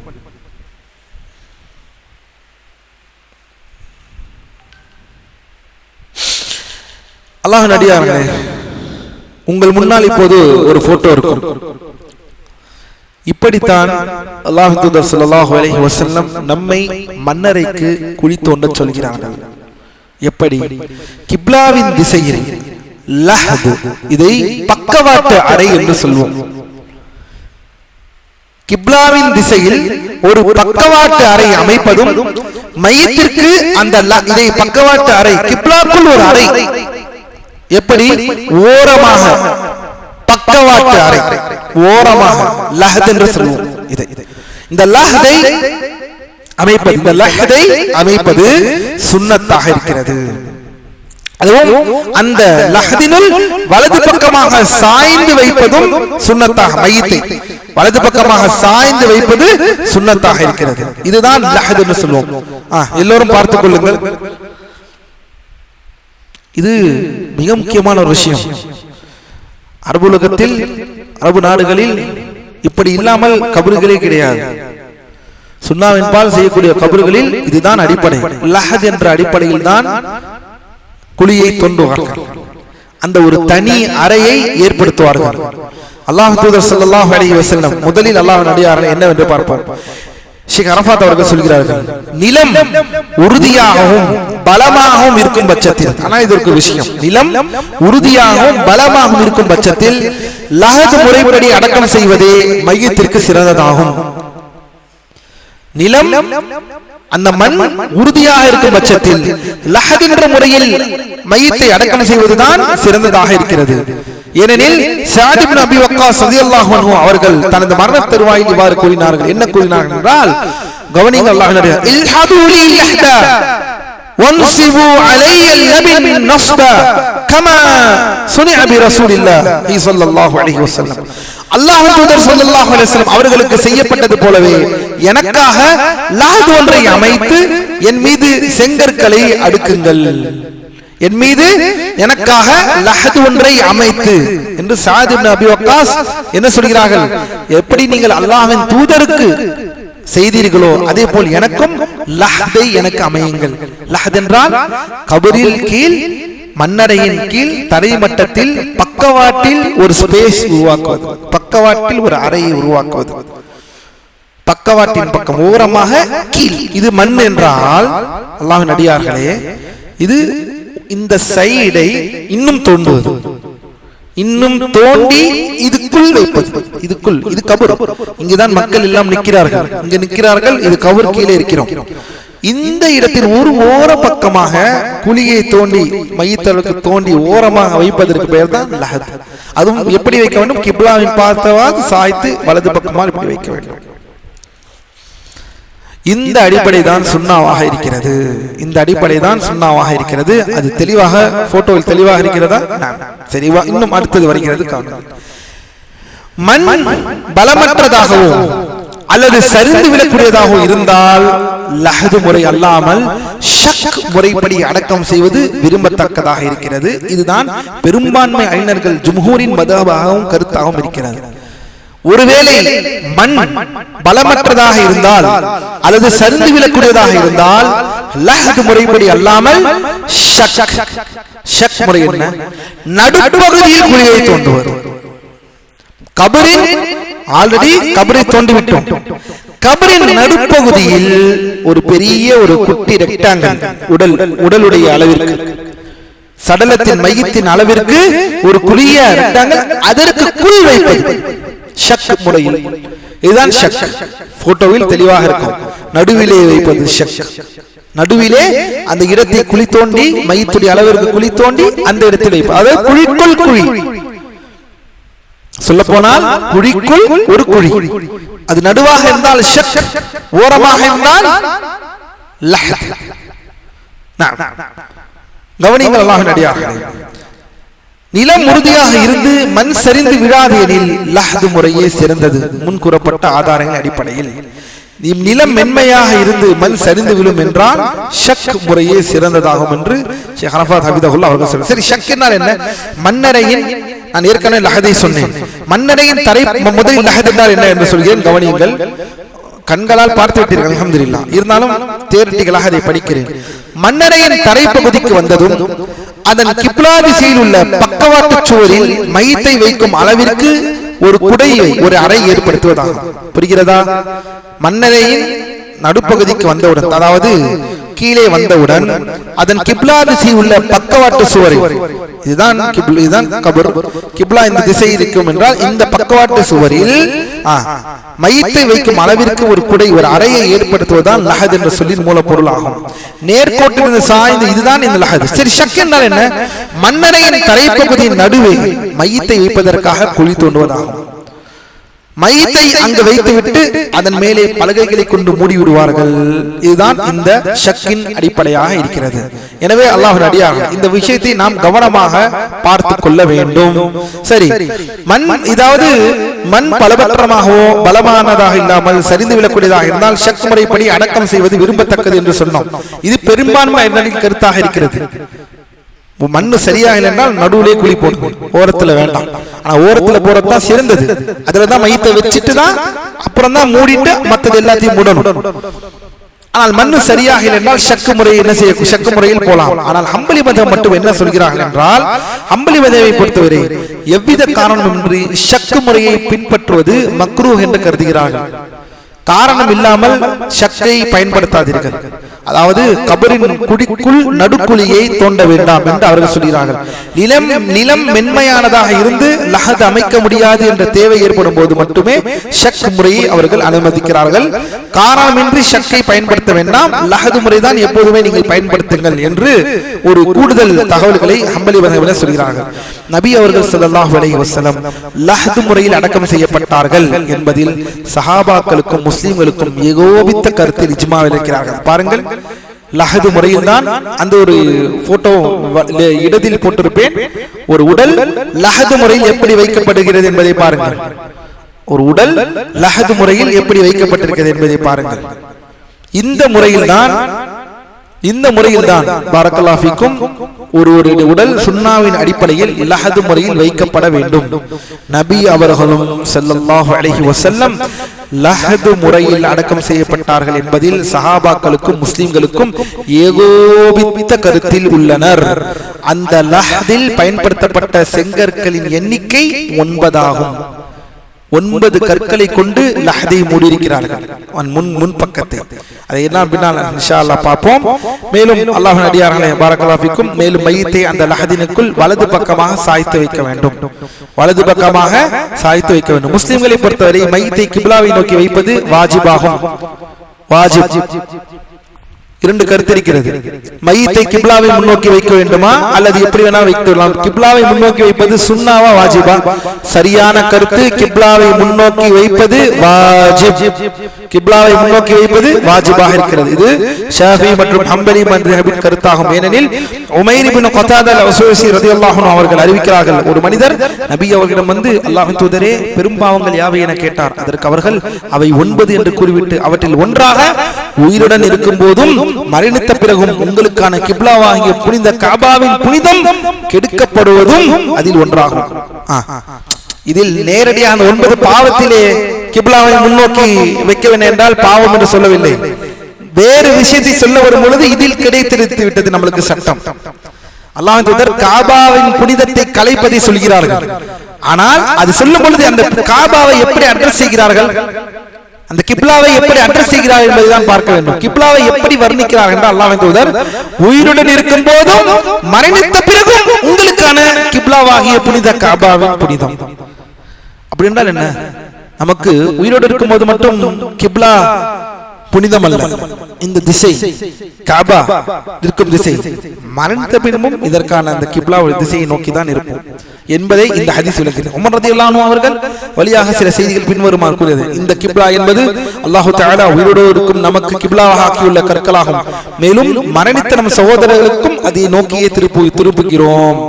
அல்லாஹ் நடிகார்களே, உங்கள் முன்னால் இப்போது ஒரு போட்டோ இருக்கும். இப்படித்தான் அல்லாஹ் தூதர் ஸல்லல்லாஹு அலைஹி வஸல்லம் நம்மை மன்னரைக்கு குழி தோண்ட சொல்கிறார்கள். எப்படி? கிப்லாவின் திசையில் லஹது, இதை பக்கவாட்டு அறை என்று சொல்வோம். கிப்லாவின் திசையில் ஒரு பக்கவாட்டு அறை அமைப்பதும் மையத்திற்கு அந்த இதை பக்கவாட்டு அறை, கிப்லாக்குள் ஒரு அறை, எப்படி ஓரமாக பக்கவாட்டு அறை ஓரமாக லஹத் என்று சொல்லுவோம். இந்த லஹதை அமைப்பது, இந்த லஹதை அமைப்பது சுன்னத்தாக இருக்கிறது. அதுவும் அந்த லஹதினுள் வலது பக்கமாக சாய்ந்து வைப்பதும் சுன்னத்தாக, மையத்தை வலது பக்கமாக சாய்ந்து வைப்பது சுன்னத்தாக இருக்கிறது. இதுதான் லஹத் என்று சொல்லுவோம். எல்லோரும் பார்த்துக் கொள்ளுங்கள். இது மிக முக்கியமான ஒரு விஷயம். அரபு உலகத்தில், அரபு நாடுகளில் இப்படி இல்லாமல் கபறுகளே கிடையாது. சுன்னாவின் பால் செய்யக்கூடிய கபறுகளில் இதுதான் அடிப்படை. லஹத் என்ற அடிப்படையில் தான் குழியை தோண்டுவார்கள். அந்த ஒரு தனி அறையை ஏற்படுத்துவார்கள். அல்லாஹ் தூதர் ஸல்லல்லாஹு அலைஹி வஸல்லம் முதலில் அல்லாஹ் நடிகார்கள் என்னவென்று பார்ப்பார். ஷேக் அரஃபாத் அவர்கள் சொல்கிறார்கள், நிலம் உறுதியாகவும் பலமாகவும் இருக்கும் பட்சத்தில், ஆனால் இதற்கு விஷயம், நிலம் உறுதியாகவும் பலமாகவும் இருக்கும் பட்சத்தில் லஹத் முறைப்படி அடக்கம் செய்வதே மையத்திற்கு சிறந்ததாகும். நிலம் அந்த மண் உறுதியாக இருக்கும் பட்சத்தில் லஹத் என்ற முறையில் மையத்தை அடக்கம் செய்வதுதான் சிறந்ததாக இருக்கிறது. ஏனெனில் ஸஅத் இப்னு அபி வக்காஸ் ரலியல்லாஹு அன்ஹு அவர்கள் தனது மரண தருவாயில் இவ்வாறு கூறினார்கள். என்ன கூறினார்கள் என்றால், கவனிங்கள், அல்லாஹ்வுடைய இல்ஹது லி லஹ்தா வன்சிபு அலைய லபின் நஸ்பா கமா சுனிஅ பி ரசூலில்லாஹி ஸல்லல்லாஹு அலைஹி வஸல்லம். அல்லாஹ் தூதர் ஸல்லல்லாஹு அலைஹி வஸல்லம் அவர்களுக்கு செய்யப்பட்டது போலவே எனக்காக லஹத் ஒன்றை அமைத்து என் மீது செங்கற்களை அடுக்குங்கள். என் மீது எனக்காக லஹது ஒன்றை அமைத்து என்று சஅத் இப்னு அபி வக்காஸ் என்ன சொல்கிறார்கள்? எப்படி நீங்கள் அல்லாஹ்வின் தூதருக்கு செய்தீர்களோ அதே போல் எனக்கும் லஹதை எனக்கு அமையுங்கள். லஹத் என்றால் கபரில் கீழ், மண்ணறையின் கீழ், தரை மட்டத்தில் பக்கவாட்டில் ஒரு ஸ்பேஸ் உருவாக்குவது, பக்கவாட்டில் ஒரு அறையை உருவாக்குவது, பக்கவாட்டின் பக்கம் ஓரமாக கீழ். இது மண் என்றால் அல்லாஹ்வின் அடியார்களே, இது இந்த சைடை இன்னும் தோண்டுவது, இன்னும் தோண்டி இதுக்குள் வைப்பது. இதுக்குள், இது கபர். இங்குதான் மக்கள் எல்லாம் நிற்கிறார்கள், இங்க நிற்கிறார்கள், இது கபர், கீழே இருக்கிறோம். இந்த இடத்தில் ஒரு ஓர பக்கமாக குழியை தோண்டி மையத்தலுக்கு தோண்டி ஓரமாக வைப்பதற்கு பெயர் தான் லஹத். அதுவும் எப்படி வைக்க வேண்டும்? கிப்லாவின் பார்த்தவாறு சாய்த்து வலது பக்கமாக இப்படி வைக்க வேண்டும். இந்த அடிப்படை தான் சுன்னாவாக இருக்கிறது. இந்த அடிப்படை தான் சுன்னாவாக இருக்கிறது. அது தெளிவாக போட்டோவில் தெளிவாக இருக்கிறதா? சரி, இன்னும் அடுத்தது வருகிறது. மண் பலமற்றதாகவோ அல்லது சரிந்து விடக்கூடியதாக இருந்தால் லஹது முறை அல்லாமல் ஷக் முறைப்படி அடக்கம் செய்வது விரும்பத்தக்கதாக இருக்கிறது. இதுதான் பெரும்பான்மை அறிஞர்கள் ஜும்ஹூரின் மதஹபாகவும் கருத்தாகவும் இருக்கிறது. ஒருவேளை மண் பலமற்றதாக இருந்தால் அல்லது சரிந்து விடக்கூடியதாக இருந்தால் லஹது முறைப்படி அல்லாமல் ஷக் முறை என்ன? நடுப்பகுதியில் குழியை தோண்டுவது. கபரின் ஆல்ரெடி கபரை தோண்டிவிட்டோம். கபரின் நடுப்பகுதியில் ஒரு பெரிய ஒரு குட்டி ரெக்டாங்கிள், உடலுடைய அளவிற்கு, சடலத்தின் மையத்தின் அளவிற்கு ஒரு குழிய ரெக்டாங்கிள், அதற்கு குழி வைப்பது ஷக் முறையில். இதுதான் ஷக். போட்டோவில் தெளிவாக இருக்கும். நடுவிலே வைப்பது ஷக். நடுவிலே அந்த இடத்தை குழி தோண்டி, மையத்துடைய அளவிற்கு குழி தோண்டி அந்த இடத்தில் வைப்பது. அதாவது குழிக்குள் குழி. சொல்ல போனால் குழிக்குள் ஒரு குழி. அது நடுவாக இருந்தால் ஷக், ஓரமாக இருந்தால் லஹத். கவனிங்கள் அல்லாஹ்வின் அடியார்களே, நிலம் உறுதியாக இருந்து மண் சரிந்து விழாது எனில் லஹது முறையே சிறந்தது. முன் கூறப்பட்ட ஆதாரங்கள் அடிப்படையில் நிலம் மென்மையாக இருந்து மண் சரிந்து விழும் என்றால் ஷக் முறையே சிறந்ததாகும் என்று ஷேக் அரஃபாத் ஹபிதஹுல்லாஹ் அவர்கள் சொல்றார். சரி, ஷக் என்றால் என்ன? மண்ணறையின், நான் ஏற்கனவே லஹதை சொன்னேன், மண்ணறையின் தரை முதலில் லஹத் என்றால் என்ன என்று சொல்கிறேன். கவனியுங்கள். கண்களால் பார்த்து விட்டீர்கள் அல்ஹம்துலில்லாஹ். இருந்தாலும் தியரிட்டிக்கலாக அதை படிக்கிறேன். மண்ணறையின் தரைப்பகுதிக்கு வந்ததும் அதன் கிப்லா திசையில் உள்ள பக்கவாட்டு சுவரில் மையத்தை வைக்கும் அளவிற்கு ஒரு குடையை, ஒரு அறை ஏற்படுத்துவதாகும். புரிகிறதா? மண்ணறையின் நடுப்பகுதிக்கு வந்தவுடன், அதாவது கீழே வந்தவுடன் அதன் கிப்லா திசை உள்ள பக்கவாட்டு சுவரில், இதுதான் கபர், கிப்லா இந்த திசையில் இருக்கும் என்றால் இந்த பக்கவாட்டு சுவரில் மையத்தை வைக்கும் அளவிற்கு ஒரு குடை, ஒரு அறையை ஏற்படுத்துவதுதான் லஹத் என்ற சொல்லின் மூலப்பொருள் ஆகும். நேர்கோட்டிலிருந்து சாய்ந்து, இதுதான் இந்த லஹத். சரி, ஷக் என்றால் என்ன? மண்ணறையின் தரைப்பகுதியின் நடுவே மையத்தை வைப்பதற்காக குழி தோண்டுவதாகும். மையத்தை அங்கு வைத்துவிட்டு அதன் மேலே பலகைகளை கொண்டு மூடி விடுவார்கள். இதுதான் இந்த ஷக்கின் அடிப்படையாக இருக்கிறது. எனவே அல்லாஹ்வின் அடியார்கள், இந்த விஷயத்தை நாம் கவனமாக பார்த்து கொள்ள வேண்டும். சரி, மண், இதாவது மண் பலபற்றமாகவோ பலமானதாக இல்லாமல் சரிந்து விடக்கூடியதாக இருந்தால் ஷக் முறைப்படி அடக்கம் செய்வது விரும்பத்தக்கது என்று சொன்னோம். இது பெரும்பான்மை கருத்தாக இருக்கிறது. மண்ணு சரியாக இல்லை என்றால் நடுவிலே குழி போடும், ஓரத்துல வேண்டாம். ஆனா ஓரத்துல போறதுதான் சிறந்தது. அதுலதான் மையத்தை வச்சுட்டு தான் அப்புறம் தான் மூடிட்டு மற்றது எல்லாத்தையும் மூடணும். ஆனால் மண்ணு சரியாக இல்லை என்றால் ஷக்கு முறை என்ன செய்ய, ஷக்கு முறையில் போலாம். ஆனால் ஹம்பலி மதம் மட்டும் என்ன சொல்கிறார்கள் என்றால், ஹம்பலி மதத்தை பொறுத்தவரை எவ்வித காரணமின்றி ஷக்கு முறையை பின்பற்றுவது மக்ரூஹ் என்று கருதுகிறார்கள். காரணம் இல்லாமல் ஷக்கை பயன்படுத்தாதீர்கள். அதாவது கபரின் குடிக்குள் நடுக்குழியை தோண்ட வேண்டாம் என்று அவர்கள் சொல்கிறார்கள். நிலம் மென்மையானதாக இருந்து லஹத் அமைக்க முடியாது என்ற தேவை ஏற்படும் போது மட்டுமே ஷக் முறையை அவர்கள் அனுமதிக்கிறார்கள். காரணமின்றி ஷக்கை பயன்படுத்த வேண்டாம், லஹது முறைதான் எப்போதுமே நீங்கள் பயன்படுத்துங்கள் என்று ஒரு கூடுதல் தகவல்களை ஹம்பலி மதம் சொல்கிறார்கள். நபி அவர்கள் ஸல்லல்லாஹு அலைஹி வஸல்லம் லஹது முறையில் அடக்கம் செய்யப்பட்டார்கள் என்பதில் சஹாபாக்களுக்கும் முஸ்லிம்களுக்கும் ஏகோபித்த கருத்தில் இஜ்மாவில் இருக்கிறார்கள். பாருங்கள், லஹது முறையில் தான் அந்த ஒரு போட்டோ இடத்தில் போட்டிருப்பேன். ஒரு உடல் லஹது முறையில் எப்படி வைக்கப்படுகிறது என்பதை பாருங்கள். ஒரு உடல் லஹது முறையில் எப்படி வைக்கப்பட்டிருக்கிறது என்பதை பாருங்கள். இந்த முறையில் தான் பாரக்கல்லாஹு ஃபீக்கும் ஒருவருடைய உடல் சுன்னாவின் அடிப்படையில் லஹது முறையில் வைக்கப்பட வேண்டும். நபி அவர்களும் ஸல்லல்லாஹு அலைஹி வஸல்லம் லஹது முறையில் அடக்கம் செய்யப்பட்டார்கள் என்பதில் சஹாபாக்களுக்கும் முஸ்லிம்களுக்கும் ஏகோபித்த கருத்தில் உள்ளனர். அந்த லஹதில் பயன்படுத்தப்பட்ட செங்கற்களின் எண்ணிக்கை 9 ஆகும். 9 கற்களை கொண்டு லஹதை மூடியிருக்கிறார்கள் முன் பக்கத்தை. அதை எல்லாம் பின்னால் இன்ஷா அல்லாஹ் பார்ப்போம். மேலும் அல்லாஹ்வின் அடியார்களே பாரக்கல்லாஹு ஃபீக்கும், மேலும் மையத்தை அந்த லஹதினுக்குள் வலது பக்கமாக சாய்த்து வைக்க வேண்டும். வலது பக்கமாக சாய்த்து வைக்க வேண்டும். முஸ்லிம்களை பொறுத்தவரை மையத்தை கிப்லாவை நோக்கி வைப்பது வாஜிபாகும். வாஜிப். 2 கருத்து இருக்கிறது. மையத்தை கிப்லாவை முன்னோக்கி வைக்க வேண்டுமா அல்லது எப்படி வேணா வைக்கலாம்? கிப்லாவை முன்னோக்கி வைப்பது சுன்னாவா வாஜிபா? சரியான கருத்து கிப்லாவை முன்னோக்கி வைப்பது வாஜிப். கிப்லாவை முன்னோக்கி வைப்பது வாஜிபாக இருக்கிறது. இது ஷாஃபி மற்றும் ஹம்பலி மத்ஹபின் கருத்தாகும். ஏனெனில் உமைர் இப்னு கதாதா அல்-அஸ்ஸூசி ரலியல்லாஹு அன்ஹு அவர்கள் அறிவிக்கிறார்கள், ஒரு மனிதர் நபி அவர்களிடம் வந்து அல்லாஹ்வின் தூதரே பெரும்பாவங்கள் யாவை என கேட்டார். அதற்கு அவர்கள் அவை 9 என்று கூறிவிட்டு அவற்றில் ஒன்றாக உயிருடன் இருக்கும் போதும் மரணித்த பிறகும் உங்களுக்கான கிப்லாவாகிய புனித காபாவின் புனிதம் கெடுக்கப்படுவதும் அதில் ஒன்றாகும். இதில் நேரடியான 9 பாவத்திலே கிப்லாவை முன்னோக்கி வைக்க வேண்டும் என்றால் பாவம் என்று சொல்லவில்லை. வேறு விஷயத்தை சொல்ல வரும் பொழுது இதில் கிடைத்திருத்து விட்டது நம்மளுக்கு சட்டம். அல்லாஹ்வின் தூதர் காபாவின் புனிதத்தை கலைப்பதை சொல்கிறார்கள். ஆனால் அது சொல்லும் பொழுது அந்த காபாவை எப்படி அட்ரஸ் செய்கிறார்கள், அந்த கிப்லாவை எப்படி அட்ரஸ் செய்கிறார் என்பதுதான் பார்க்க வேண்டும். கிப்லாவை எப்படி வர்ணிக்கிறார் என்றால் அல்லாஹ்வின் தூதர் உயிருடன் இருக்கும் போதும் மரணித்த பிறகும் உங்களுக்கான கிப்லாவாகிய புனித காபாவின் புனிதம். அப்படி என்றால் என்ன? நமக்கு உயிரோடு இருக்கும் போது மட்டும் கிப்லா புனிதம் அல்ல, இந்த திசை காபா இருக்கும் திசை மரணித்த பின்பும் இதற்கான அந்த கிப்லா திசையை நோக்கி தான் இருக்கும் என்பதை இந்த ஹதீஸ் விளக்குகிறது. உமர் ரலியல்லாஹு அன்ஹு அவர்கள் வழியாக சில செய்திகள் பின்வருமாறு கூறியது. இந்த கிப்லா என்பது அல்லாஹு தஆலா உயிரோடு இருக்கும் நமக்கு கிப்லாவாக ஆக்கியுள்ள கற்களாகும். மேலும் மரணித்த நம் சகோதரர்களுக்கும் அதை நோக்கியே திருப்புகிறோம்.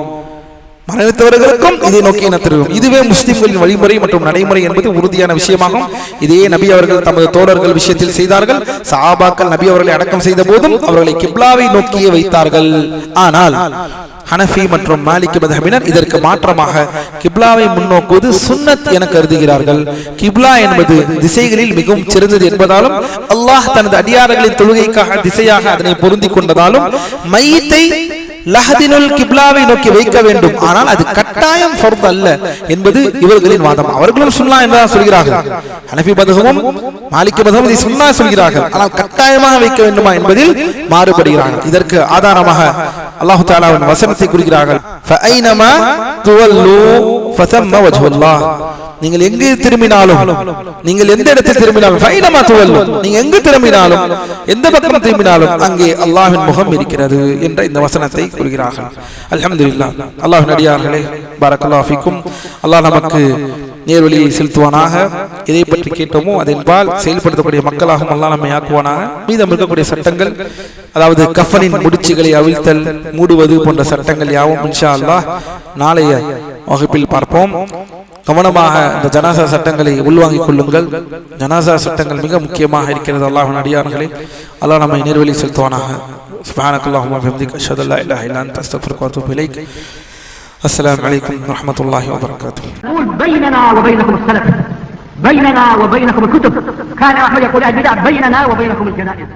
மரணித்தவர்களுக்கும் இதை நோக்கி திரும்பும். இதுவே முஸ்லிம்களின் வழிமுறை மற்றும் நடைமுறை என்பது உறுதியான விஷயமாகும். இதே நபி அவர்கள் தமது தோழர்கள் விஷயத்தில் செய்தார்கள். சஹாபாக்கள் நபி அவர்களை அடக்கம் செய்த போதும் அவர்களை கிப்லாவை நோக்கியே வைத்தார்கள். ஆனால் ஹனஃபி மற்றும் மாலிகி மத்ஹபினர் இதற்கு மாற்றமாக கிப்லாவை முன்னோக்குவது சுன்னத் என கருதுகிறார்கள். கிப்லா என்பது திசைகளில் மிகவும் சிறந்தது என்பதாலும் அல்லாஹ் தனது அடியார்களின் தொழுகைக்காக திசையாக அதனை பொருந்திக் கொண்டதாலும் மையத்தை லஹதினுல் கிப்லாவை நோக்கி வைக்க வேண்டும். ஆனால் அது கட்டாயம் ஃபர்த் அல்ல என்பது இவர்களின் வாதம். அவர்களும் சுன்னா என்று சொல்கிறார்கள். ஹனஃபி மத்ஹபும் மாலிகி மத்ஹபும் இதை சுன்னா சொல்கிறார்கள். ஆனால் கட்டாயமாக வைக்க வேண்டுமா என்பதில் மாறுபடுகிறார்கள். இதற்கு ஆதாரமாக அல்லாஹ் தஆலாவின் வசனத்தை கூறுகிறார்கள், ஃபஐனமா துவல்லு ஃபதம்ம வஜ்ஹுல்லாஹ். நீங்கள் எங்கு திரும்பினாலும், நீங்கள் எந்த இடத்தில் திரும்பினாலும், ஃபைனமா துவல்லு, நீங்க எங்கு திரும்பினாலும், எந்த பக்கம் திரும்பினாலும் அங்கே அல்லாஹ்வின் முகம் இருக்கிறது என்ற இந்த வசனத்தை கூறுகிறார்கள். அல்ஹம்துலில்லாஹ். அல்லாஹ்வின் அடியார்களே பாரக்கல்லாஹு ஃபீக்கும். அல்லாஹ் நமக்கு நேர்வழியை செலுத்துவானாக. எதை பற்றி கேட்டோமோ அதன்பால் செயல்படுத்தக்கூடிய மக்களாகவும் அல்லாஹ் நம்மை ஆக்குவானாக. மீதம் இருக்கக்கூடிய சட்டங்கள், அதாவது கஃபனின் முடிச்சுகளை அவிழ்த்தல், மூடுவது போன்ற சட்டங்கள் யாவும் இன்ஷா அல்லாஹ் நாளைய வகுப்பில் பார்ப்போம். கவனமாக இந்த ஜனாசா சட்டங்களை உள்வாங்கிக் கொள்ளுங்கள். ஜனாசா சட்டங்கள் மிக முக்கியமாக இருக்கிறது. அல்லாஹ்வின் அடியார்களே, அல்லாஹ் நம்மை நேர்வழி செலுத்துவானாக. சுப்ஹானக்கல்லாஹும்ம வ பிஹம்திக அஷ்ஹது அல்லா இலாஹா இல்லா அன்த அஸ்தக்ஃபிருக வ அத்தூபு இலைக். அஸ்ஸலாமு அலைக்கும் வ ரஹ்மத்துல்லாஹி வ பரகாத்துஹு. بيننا وبينكم السلف، بيننا وبينكم الكتب. كان أحمد يقول البدع بيننا وبينكم الجنائز.